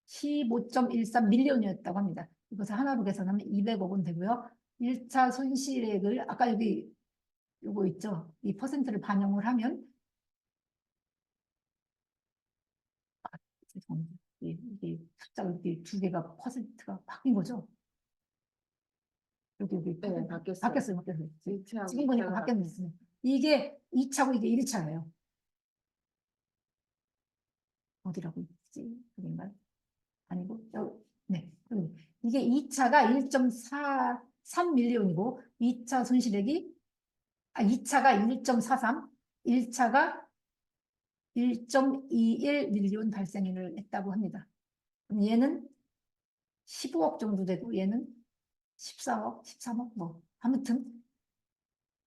15.13 밀리언이었다고 합니다. 이것을 하나로 계산하면 200억 원 되고요. 1차 손실액을 아까 여기 요거 있죠. 이 퍼센트를 반영을 하면 죄송합니다. 이게 숫자가 이렇게 두 개가 퍼센트가 바뀐 거죠. 여기 네, 바뀌었어요. 바뀌었어요. 일차하고 지금 보니까 이차가 바뀌었어요. 이게 2차고 이게 1차예요. 어디라고 있지? 여긴가요? 아니고 네. 이게 2차가 1.43 밀리언이고 2차 손실액이 2차가 1.43, 1차가 1.21 밀리언 발생을 했다고 합니다. 그럼 얘는 15억 정도 되고 얘는 14억, 13억 뭐 아무튼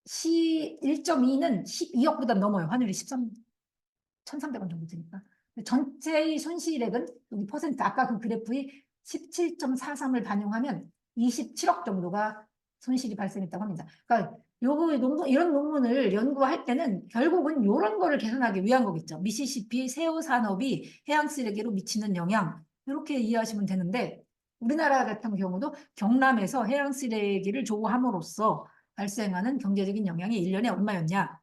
1.2는 12억보다 넘어요. 환율이 1,300원 정도 되니까. 전체의 손실액은 여기 퍼센트 아까 그 그래프의 17.43을 반영하면 27억 정도가 손실이 발생했다고 합니다. 그러니까 이런 논문을 연구할 때는 결국은 이런 거를 계산하기 위한 거겠죠. 미시시피 새우 산업이 해양 쓰레기로 미치는 영향 이렇게 이해하시면 되는데 우리나라 같은 경우도 경남에서 해양 쓰레기를 조우함으로써 발생하는 경제적인 영향이 1년에 얼마였냐?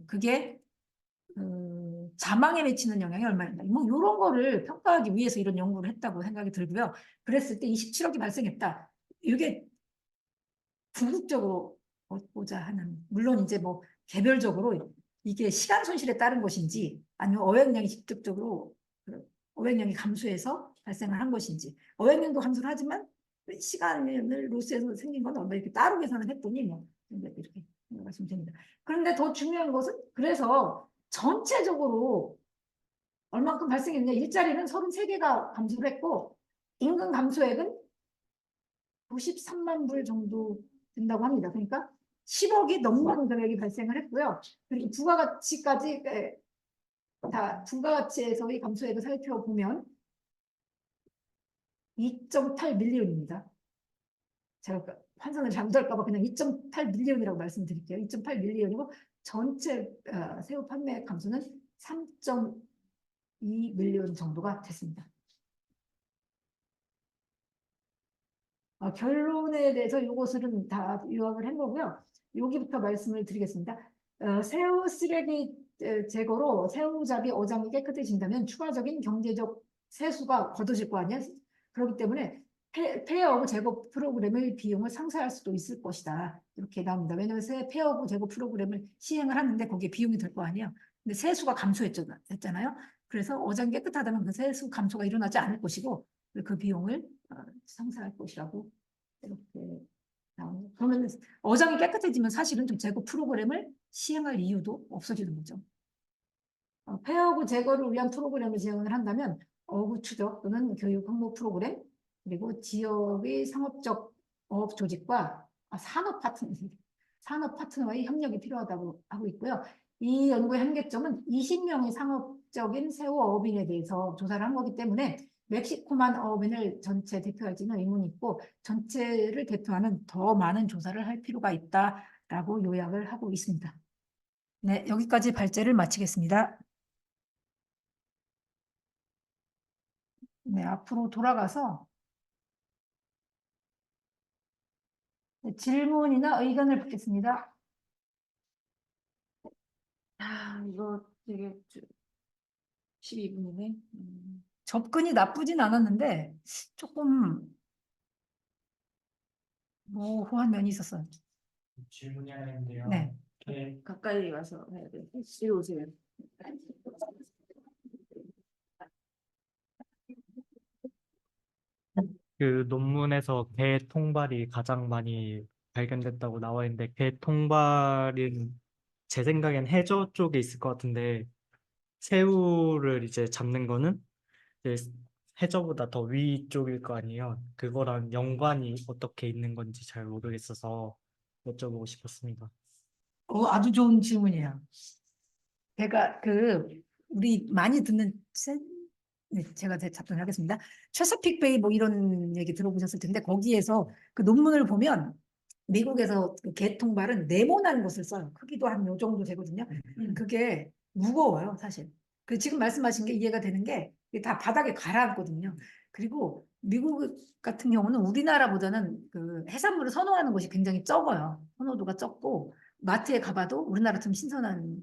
그게 자망에 미치는 영향이 얼마였냐? 뭐 이런 거를 평가하기 위해서 이런 연구를 했다고 생각이 들고요. 그랬을 때 27억이 발생했다. 이게 궁극적으로 얻고자 하는 물론 이제 뭐 개별적으로 이게 시간 손실에 따른 것인지 아니면 어획량이 직접적으로 어획량이 감소해서 발생을 한 것인지 어획량도 감소를 하지만 시간을 로스해서 생긴 건 얼마 이렇게 따로 계산을 했더니 뭐 이렇게 생각하시면 됩니다. 그런데 더 중요한 것은 그래서 전체적으로 얼만큼 발생했느냐 일자리는 33개가 감소를 했고 임금 감소액은 93만 불 정도 된다고 합니다. 그러니까 10억이 넘는 금액이 발생을 했고요. 그리고 부가가치까지 다 부가가치에서의 감소액을 살펴보면 2.8 밀리언입니다. 제가 환산을 잘못할까 봐 그냥 2.8 밀리언이라고 말씀드릴게요. 2.8 밀리언이고 전체 새우 판매 감소는 3.2 밀리언 정도가 됐습니다. 결론에 대해서 이것은 다 요약을 한 거고요. 여기부터 말씀을 드리겠습니다. 새우 쓰레기 제거로 새우잡이 어장이 깨끗해진다면 추가적인 경제적 세수가 거둬질 거 아니야? 그렇기 때문에 폐허구 제거 프로그램의 비용을 상쇄할 수도 있을 것이다. 이렇게 나옵니다. 왜냐하면 폐허구 제거 프로그램을 시행을 하는데 거기에 비용이 들 거 아니에요. 근데 세수가 감소했잖아요. 그래서 어장이 깨끗하다면 그 세수 감소가 일어나지 않을 것이고 그 비용을 상쇄할 것이라고 이렇게 나옵니다. 그러면 어장이 깨끗해지면 사실은 좀 제거 프로그램을 시행할 이유도 없어지는 거죠. 폐허구 제거를 위한 프로그램을 시행을 한다면 어구 추적 또는 교육 홍보 프로그램 그리고 지역의 상업적 어업 조직과 산업 파트너와의 협력이 필요하다고 하고 있고요. 이 연구의 한계점은 20명의 상업적인 새우 어업인에 대해서 조사를 한 거기 때문에 멕시코만 어업인을 전체 대표할지는 의문이 있고 전체를 대표하는 더 많은 조사를 할 필요가 있다라고 요약을 하고 있습니다. 네, 여기까지 발제를 마치겠습니다. 네, 앞으로 돌아가서 질문이나 의견을 받겠습니다. 이거 되게 12분이네. 접근이 나쁘진 않았는데 조금 모호한 면이 있었어요. 질문이 하나 있는데요. 네. 가까이 와서 해야 돼. 이리 오세요. 그 논문에서 개 통발이 가장 많이 발견됐다고 나와 있는데 개 통발은 제 생각엔 해저 쪽에 있을 것 같은데 새우를 이제 잡는 거는 이제 해저보다 더 위쪽일 거 아니에요. 그거랑 연관이 어떻게 있는 건지 잘 모르겠어서 여쭤보고 싶었습니다. 아주 좋은 질문이에요. 제가 우리 많이 듣는 네, 제가 답변을 하겠습니다. chesapeake bay 뭐 이런 얘기 들어보셨을 텐데 거기에서 그 논문을 보면 미국에서 그 개통발은 네모난 것을 써요. 크기도 한 요 정도 되거든요. 그게 무거워요, 사실. 지금 말씀하신 게 이해가 되는 게 이게 다 바닥에 가라앉거든요. 그리고 미국 같은 경우는 우리나라보다는 그 해산물을 선호하는 것이 굉장히 적어요. 선호도가 적고 마트에 가봐도 우리나라처럼 신선한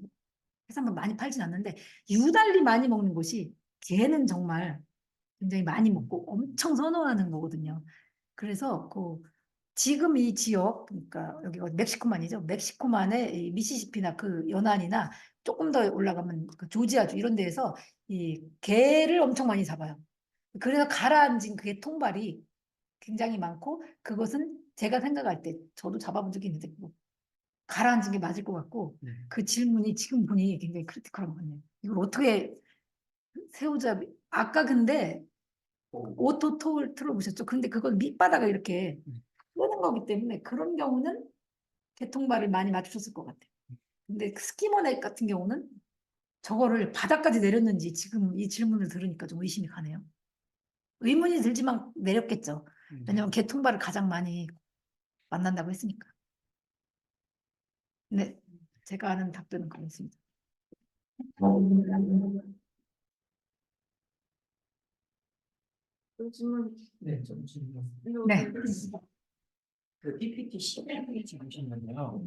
해산물 많이 팔진 않는데 유달리 많이 먹는 것이 개는 정말 굉장히 많이 먹고 엄청 선호하는 거거든요. 그래서 지금 이 지역, 그러니까 여기가 멕시코만이죠. 멕시코만의 이 미시시피나 그 연안이나 조금 더 올라가면 그 조지아주 이런 데에서 이 개를 엄청 많이 잡아요. 그래서 가라앉은 그게 통발이 굉장히 많고 그것은 제가 생각할 때 저도 잡아본 적이 있는데 가라앉은 게 맞을 것 같고 그 질문이 지금 보니 굉장히 크리티컬한 것 같네요. 이걸 어떻게 새우잡이 아까 근데 오토 톨 틀어보셨죠? 근데 그건 밑바닥을 이렇게 끄는 거기 때문에 그런 경우는 개통발을 많이 맞추셨을 것 같아요. 근데 스키머넷 같은 경우는 저거를 바닥까지 내렸는지 지금 이 질문을 들으니까 좀 의심이 가네요. 의문이 들지만 내렸겠죠. 왜냐면 개통발을 가장 많이 만난다고 했으니까. 네, 제가 아는 답변은 그렇습니다. 또 질문. 네, 좀 질문. 네. 그 PPT 11페이지 보셨는데요.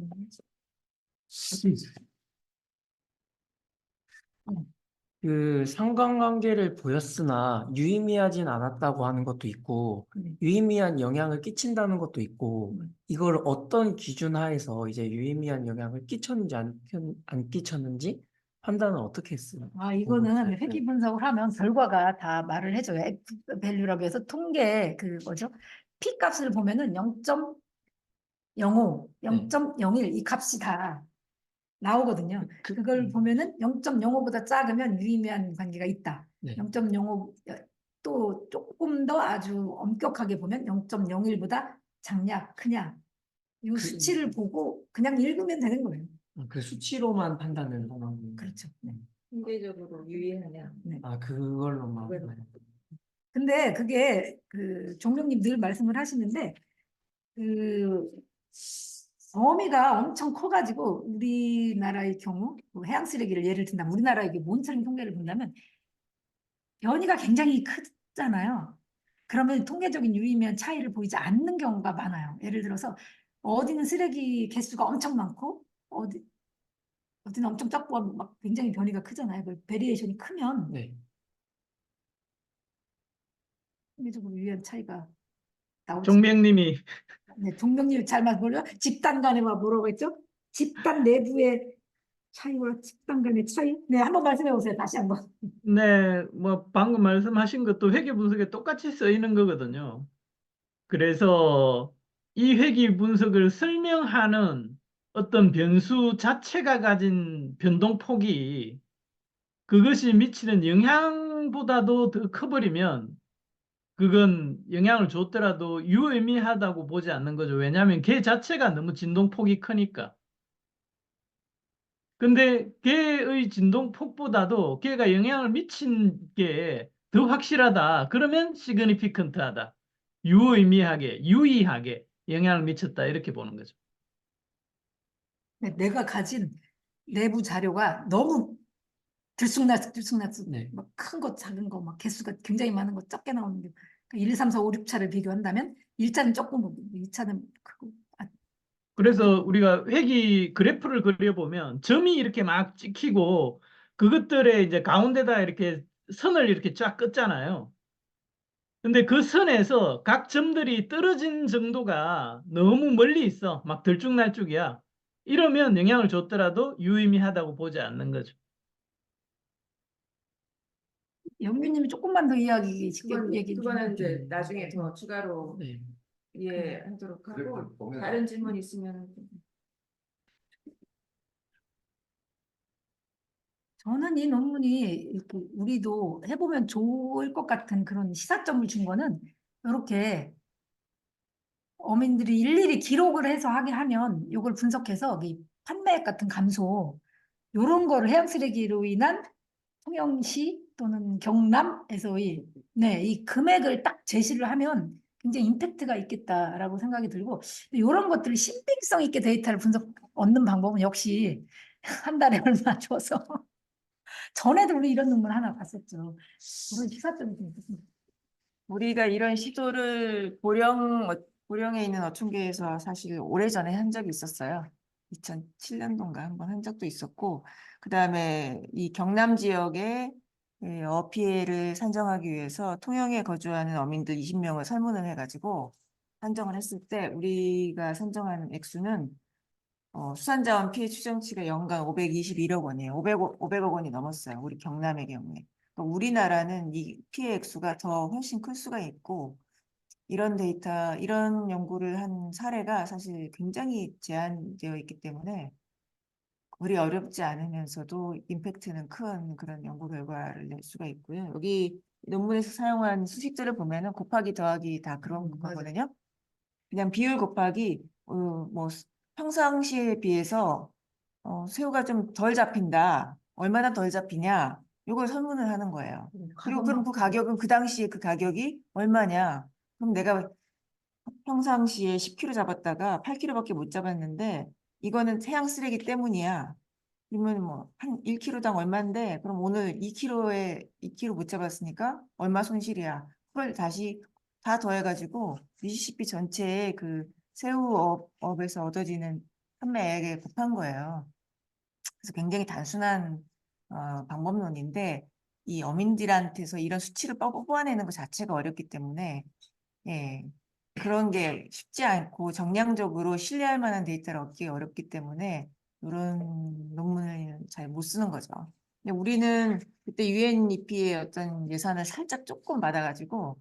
그 상관관계를 보였으나 유의미하진 않았다고 하는 것도 있고 유의미한 영향을 끼친다는 것도 있고 이걸 어떤 기준 하에서 이제 유의미한 영향을 끼쳤는지 안 끼쳤는지 판단은 어떻게 했어요? 이거는 회귀 분석을 하면 결과가 다 말을 해줘요. F 밸류라고 해서 통계 뭐죠? P 값을 보면은 0.05, 0.01 이 값이 다 나오거든요. 그걸 보면은 0.05보다 작으면 유의미한 관계가 있다. 네. 0.05 또 조금 더 아주 엄격하게 보면 0.01보다 작냐 크냐 이 수치를 보고 그냥 읽으면 되는 거예요. 그 수치로만 판단을 하는. 그렇죠. 네. 통계적으로 유의하냐. 네. 그걸로만. 네. 근데 그게 종룡님 늘 말씀을 하시는데 그 범위가 엄청 커가지고 우리나라의 경우 뭐 해양 쓰레기를 예를 든다면 우리나라의 모니터링 통계를 본다면 변이가 굉장히 크잖아요. 그러면 통계적인 유의미한 차이를 보이지 않는 경우가 많아요. 예를 들어서 어디는 쓰레기 개수가 엄청 많고 어디는 엄청 적고 막 굉장히 변이가 크잖아요. 그 베리에이션이 크면 네. 통계적으로 유의한 차이가 나오지. 종명님이 네, 동명님 잘 맞고요. 집단 간에 뭐라고 했죠? 집단 내부의 차이와 집단 간의 차이? 네, 한번 말씀해 보세요. 다시 한번. 네, 뭐 방금 말씀하신 것도 회계 분석에 똑같이 쓰이는 거거든요. 그래서 이 회계 분석을 설명하는 어떤 변수 자체가 가진 변동폭이 그것이 미치는 영향보다도 더 커버리면 그건 영향을 줬더라도 유의미하다고 보지 않는 거죠. 왜냐하면 걔 자체가 너무 진동폭이 크니까. 근데 걔의 진동폭보다도 걔가 영향을 미친 게 더 확실하다. 그러면 시그니피컨트하다. 유의미하게, 유의하게 영향을 미쳤다. 이렇게 보는 거죠. 네, 내가 가진 내부 자료가 너무 들쑥날쑥 네. 막 큰 거 작은 거 막 개수가 굉장히 많은 거 적게 나오는 게 1, 2, 3, 4, 5, 6차를 비교한다면 1차는 조금 보고 2차는 크고 그래서 우리가 회기 그래프를 그려보면 점이 이렇게 막 찍히고 그것들의 이제 가운데다 이렇게 선을 이렇게 쫙 긋잖아요. 근데 그 선에서 각 점들이 떨어진 정도가 너무 멀리 있어. 막 들쭉날쭉이야. 이러면 영향을 줬더라도 유의미하다고 보지 않는 거죠. 영규님이 조금만 더 이야기 쉽게 얘기해 그거는 주면 이제 나중에 더 추가로 네. 이해하도록 하고 그래프 보면서 다른 질문 있으면 저는 이 논문이 이렇게 우리도 해보면 좋을 것 같은 그런 시사점을 준 거는 이렇게 어민들이 일일이 기록을 해서 하게 하면 이걸 분석해서 이 판매액 같은 감소 이런 거를 해양 쓰레기로 인한 통영시 또는 경남에서의 이 금액을 딱 제시를 하면 굉장히 임팩트가 있겠다라고 생각이 들고 이런 것들을 신빙성 있게 데이터를 얻는 방법은 역시 한 달에 얼마 줘서 전에도 우리 이런 논문 하나 봤었죠. 그런 시사점이 좀 있었습니다. 우리가 이런 시도를 보령에 있는 어촌계에서 사실 오래전에 한 적이 있었어요. 2007년도인가 한번 한 적도 있었고, 그 다음에 이 경남 지역의 어피해를 산정하기 위해서 통영에 거주하는 어민들 20명을 설문을 해가지고 산정을 했을 때 우리가 산정한 액수는 수산자원 피해 추정치가 연간 521억 원이에요. 500억 원이 넘었어요. 우리 경남의 경우에. 그러니까 우리나라는 이 피해 액수가 더 훨씬 클 수가 있고 이런 데이터, 이런 연구를 한 사례가 사실 굉장히 제한되어 있기 때문에 우리 어렵지 않으면서도 임팩트는 큰 그런 연구 결과를 낼 수가 있고요. 여기 논문에서 사용한 수식들을 보면은 곱하기 더하기 다 그런 거거든요. 그냥 비율 곱하기 뭐 평상시에 비해서 새우가 좀 덜 잡힌다. 얼마나 덜 잡히냐? 이걸 설문을 하는 거예요. 그리고 그럼 그 가격은 그 당시에 그 가격이 얼마냐? 그럼 내가 평상시에 10kg 잡았다가 8kg밖에 못 잡았는데 이거는 해양 쓰레기 때문이야. 그러면 뭐 한 1kg당 얼마인데 그럼 오늘 2kg 못 잡았으니까 얼마 손실이야. 그걸 다시 다 더해가지고 미시시피 전체의 그 새우업에서 얻어지는 판매액에 곱한 거예요. 그래서 굉장히 단순한 방법론인데 이 어민들한테서 이런 수치를 뽑아내는 것 자체가 어렵기 때문에 그런 게 쉽지 않고 정량적으로 신뢰할 만한 데이터를 얻기 어렵기 때문에 이런 논문을 잘 못 쓰는 거죠. 근데 우리는 그때 UNEP의 어떤 예산을 살짝 조금 받아가지고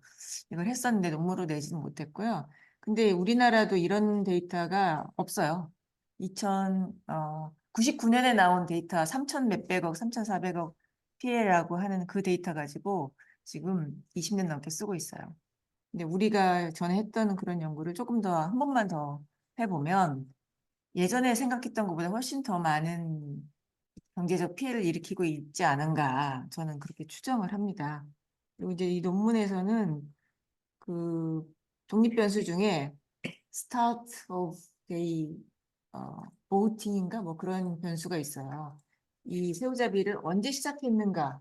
이걸 했었는데 논문으로 내지는 못했고요. 근데 우리나라도 이런 데이터가 없어요. 99년에 나온 데이터 3천 몇백억, 3,400억 피해라고 하는 그 데이터 가지고 지금 20년 넘게 쓰고 있어요. 근데 우리가 전에 했던 그런 연구를 조금 더 한 번만 더 해보면 예전에 생각했던 것보다 훨씬 더 많은 경제적 피해를 일으키고 있지 않은가 저는 그렇게 추정을 합니다. 그리고 이제 이 논문에서는 그 독립 변수 중에 start of day voting인가 뭐 그런 변수가 있어요. 이 새우잡이를 언제 시작했는가?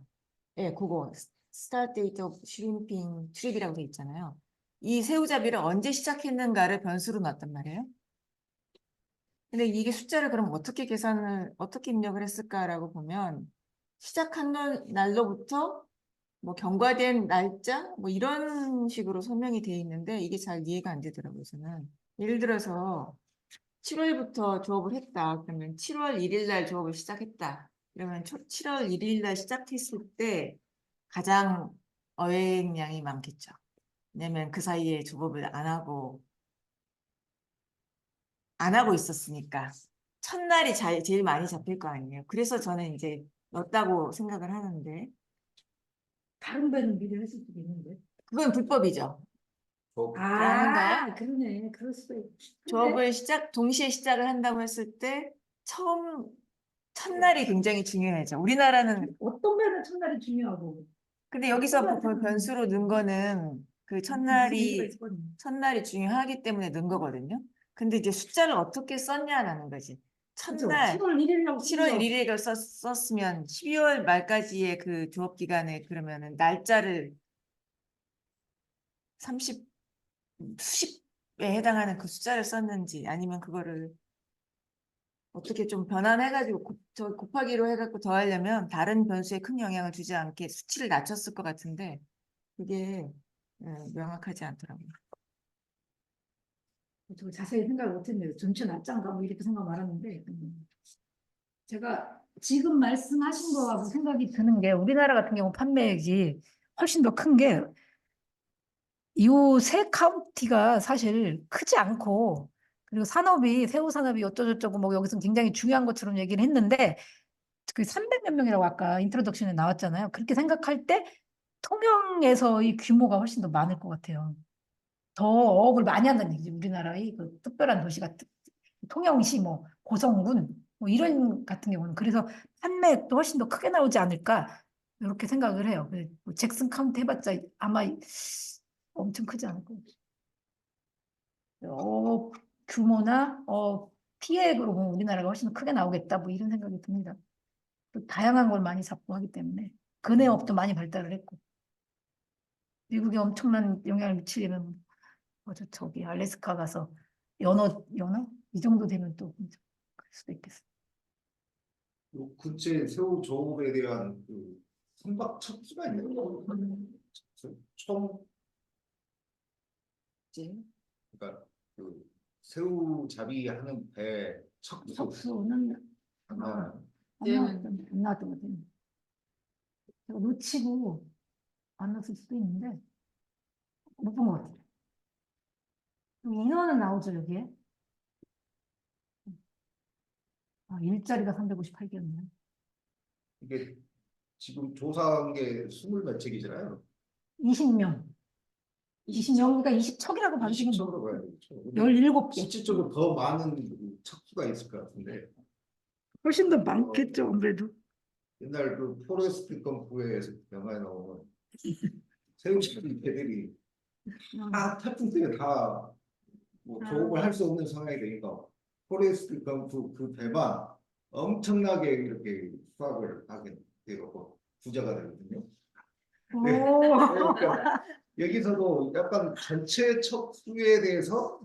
예, 그거 start date of shrimping trip이라고 돼 있잖아요. 이 새우잡이를 언제 시작했는가를 변수로 놨단 말이에요. 근데 이게 숫자를 그럼 어떻게 입력을 했을까라고 보면 시작한 날로부터 뭐 경과된 날짜 뭐 이런 식으로 설명이 돼 있는데 이게 잘 이해가 안 되더라고요, 저는. 예를 들어서 7월부터 조업을 했다. 그러면 7월 1일 날 조업을 시작했다. 그러면 7월 1일 날 시작했을 때 가장 어획량이 많겠죠. 왜냐면 그 사이에 조업을 안 하고 있었으니까 첫날이 제일 많이 잡힐 거 아니에요. 그래서 저는 이제 넣었다고 생각을 하는데 다른 배는 미리 했을 수도 있는데. 그건 불법이죠. 아닌가요? 그러네. 그럴 수도 있. 조업을 동시에 시작을 한다고 했을 때 첫날이 굉장히 중요하죠. 우리나라는 어떤 배는 첫날이 중요하고. 근데 여기서 그 변수로 넣은 거는 그 무슨 이유가 있거든요. 첫날이 중요하기 때문에 넣은 거거든요. 근데 이제 숫자를 어떻게 썼냐라는 거지. 그죠? 첫날 7월 1일이라고 7월 1일을 썼으면 12월 말까지의 그 조업 기간에 그러면은 날짜를 수십에 해당하는 그 숫자를 썼는지 아니면 그거를 어떻게 좀 변환해가지고 곱하기로 해갖고 더하려면 다른 변수에 큰 영향을 주지 않게 수치를 낮췄을 것 같은데 그게 명확하지 않더라고요. 저 자세히 생각을 못했네요. 전체 날짜인가 뭐 이렇게 생각 말았는데 제가 지금 말씀하신 거하고 생각이 드는 게 우리나라 같은 경우 판매액이 훨씬 더 큰 게 이 세 카운티가 사실 크지 않고 그리고 산업이 새우 산업이 어쩌고저쩌고 뭐 여기서 굉장히 중요한 것처럼 얘기를 했는데 그 300몇 명이라고 아까 인트로덕션에 나왔잖아요. 그렇게 생각할 때 통영에서의 규모가 훨씬 더 많을 것 같아요. 더 어업을 많이 한다는 얘기지. 우리나라의 그 특별한 도시가 통영시 뭐 고성군 뭐 이런 같은 경우는 그래서 판매액도 훨씬 더 크게 나오지 않을까 이렇게 생각을 해요. 뭐 잭슨 카운티 해봤자 아마 엄청 크지 않을 거예요. 규모나 피해액으로 보면 우리나라가 훨씬 더 크게 나오겠다 뭐 이런 생각이 듭니다. 또 다양한 걸 많이 잡고 하기 때문에 근해업도 많이 발달을 했고 미국에 엄청난 영향을 미치려면 저기 알래스카 가서 연어 이 정도 되면 또 그럴 수도 있겠어요. 군체 새우 조업에 대한 그 선박 척수가 있는 거. 총 그러니까 그 새우 잡이 하는 배 척수 석수는 하나 안 나왔던 것 같아요. 제가 놓치고 안 넣었을 수도 있는데 못 본 것 같아요. 인원은 나오죠 여기에. 일자리가 358개였네요. 이게 지금 조사한 게 20몇 척이잖아요. 20명. 20명이니까 20척이라고 봐도 되겠네. 20척으로 가야 되죠. 17개. 실질적으로 더 많은 척수가 있을 것 같은데 훨씬 더 많겠죠 아무래도. 옛날 그 포레스트 검프에서 영화에 나오는 새우잡이 배들이 다 태풍 때문에 다뭐 조업을 할 수 없는 상황이 되니까 포레스트 검프 그 배만 엄청나게 이렇게 수확을 하게 되고 부자가 되거든요. 네. 그러니까 여기서도 약간 전체 척수에 대해서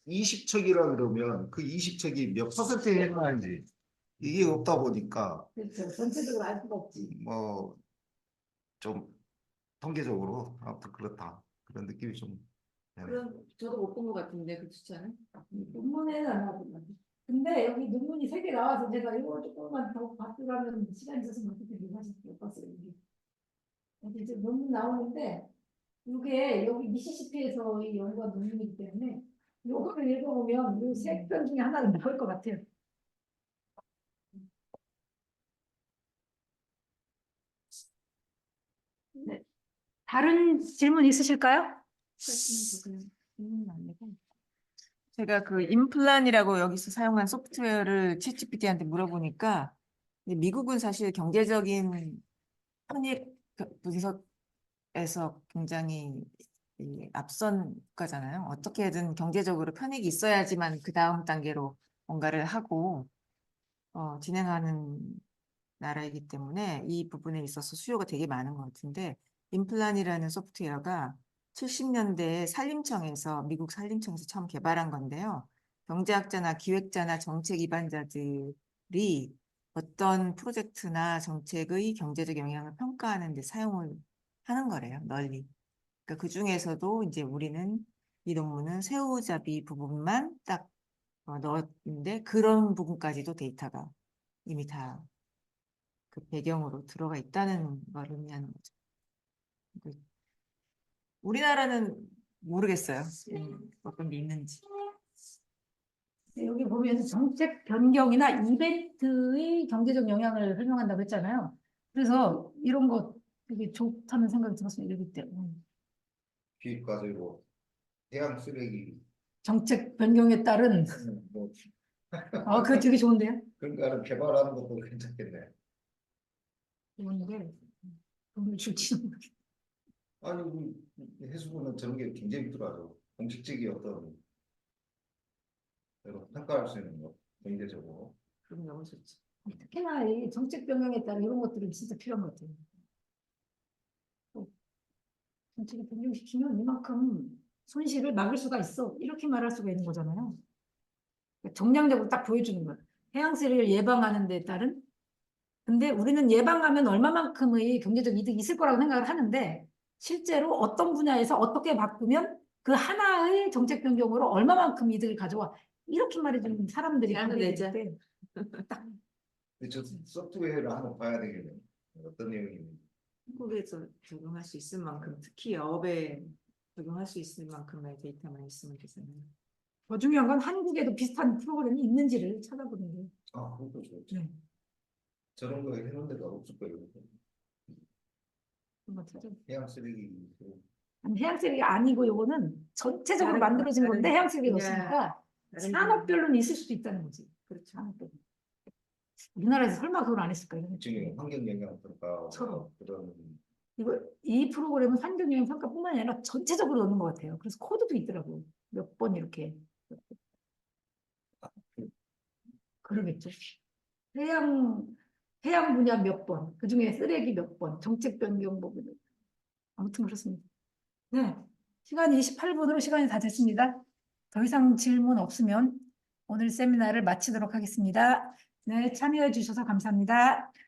20척이라 그러면 그 20척이 몇 퍼센트에 해당하는지 이게 없다 보니까 그렇죠. 전체적으로 알 수가 없지. 뭐 좀 통계적으로 아무튼 그렇다 그런 느낌이 좀 그럼 저도 못 본 것 같은데 그 숫자는? 논문에는 안 나왔던 것 같아요. 근데 여기 논문이 3개 나와서 제가 이거 조금만 더 봤더라면 시간이 있어서 봤을 때 사실 못 봤어요. 이게 이제 논문 나오는데 이게 여기 미시시피에서 이 연구한 논문이기 때문에 요거를 읽어보면 이 세 편 중에 하나는 나올 것 같아요. 네. 다른 질문 있으실까요? 제가 그 인플란이라고 여기서 사용한 소프트웨어를 챗GPT한테 물어보니까 미국은 사실 경제적인 편익 분석에서 굉장히 이 앞선 국가잖아요. 어떻게든 경제적으로 편익이 있어야지만 그 다음 단계로 뭔가를 하고 진행하는 나라이기 때문에 이 부분에 있어서 수요가 되게 많은 것 같은데 임플란이라는 소프트웨어가 70년대에 산림청에서 미국 산림청에서 처음 개발한 건데요. 경제학자나 기획자나 정책 입안자들이 어떤 프로젝트나 정책의 경제적 영향을 평가하는 데 사용을 하는 거래요. 널리. 그러니까 그 중에서도 이제 우리는 이 논문은 새우잡이 부분만 딱 넣었는데 그런 부분까지도 데이터가 이미 다 그 배경으로 들어가 있다는 걸 의미하는 거죠. 그 우리나라는 모르겠어요. 어떤 게 있는지. 네, 여기 보면 정책 변경이나 이벤트의 경제적 영향을 설명한다고 했잖아요. 그래서 이런 거 되게 좋다는 생각이 들었어요. 읽을 때. 비과제로 해양 쓰레기 정책 변경에 따른 뭐 그거 되게 좋은데요? 그러니까 개발하는 것도 괜찮겠네. 좋은데 돈을 줄지는 모르겠어요. 아니 우리 해수부는 저런 게 굉장히 힘들어하죠. 공식적인 어떤 여러 평가할 수 있는 거 경제적으로. 그럼 너무 좋죠. 특히나 이 정책 변경에 따른 이런 것들은 진짜 필요한 것 같아요. 정책을 변경시키면 이만큼 손실을 막을 수가 있어. 이렇게 말할 수가 있는 거잖아요. 그러니까 정량적으로 딱 보여주는 거예요. 해양쓰레기를 예방하는 데 따른. 근데 우리는 예방하면 얼마만큼의 경제적 이득이 있을 거라고 생각을 하는데 실제로 어떤 분야에서 어떻게 바꾸면 그 하나의 정책 변경으로 얼마만큼 이득을 가져와. 이렇게 말해주는 사람들이 제안을 거기에 내자. 있을 때 딱 근데 저 소프트웨어를 한번 봐야 되겠네요. 어떤 내용인지. 한국에서 적용할 수 있을 만큼 특히 영업에 적용할 수 있을 만큼의 데이터만 있으면 되잖아요. 더 중요한 건 한국에도 비슷한 프로그램이 있는지를 찾아보는 거예요. 아, 그것도 좋죠. 네. 저런 거 해놓은 데가 없을 거예요. 한번 찾아보세요. 해양 쓰레기. 아니, 해양쓰레기가 아니고 요거는 전체적으로 다른 만들어진 다른 건데 해양쓰레기 분야, 넣었으니까 다른 산업별로는 있을 수도 있다는 거지. 그렇죠. 산업별로. 우리나라에서 설마 그걸 안 했을까요? 일종의 환경 영향 평가 서로. 그런 이 프로그램은 환경영향 평가뿐만 아니라 전체적으로 넣는 것 같아요. 그래서 코드도 있더라고요. 몇 번 이렇게. 그러겠죠. 해양 분야 몇 번, 그 중에 쓰레기 몇 번, 정책 변경 부분. 아무튼 그렇습니다. 네. 시간이 28분으로 시간이 다 됐습니다. 더 이상 질문 없으면 오늘 세미나를 마치도록 하겠습니다. 네, 참여해 주셔서 감사합니다.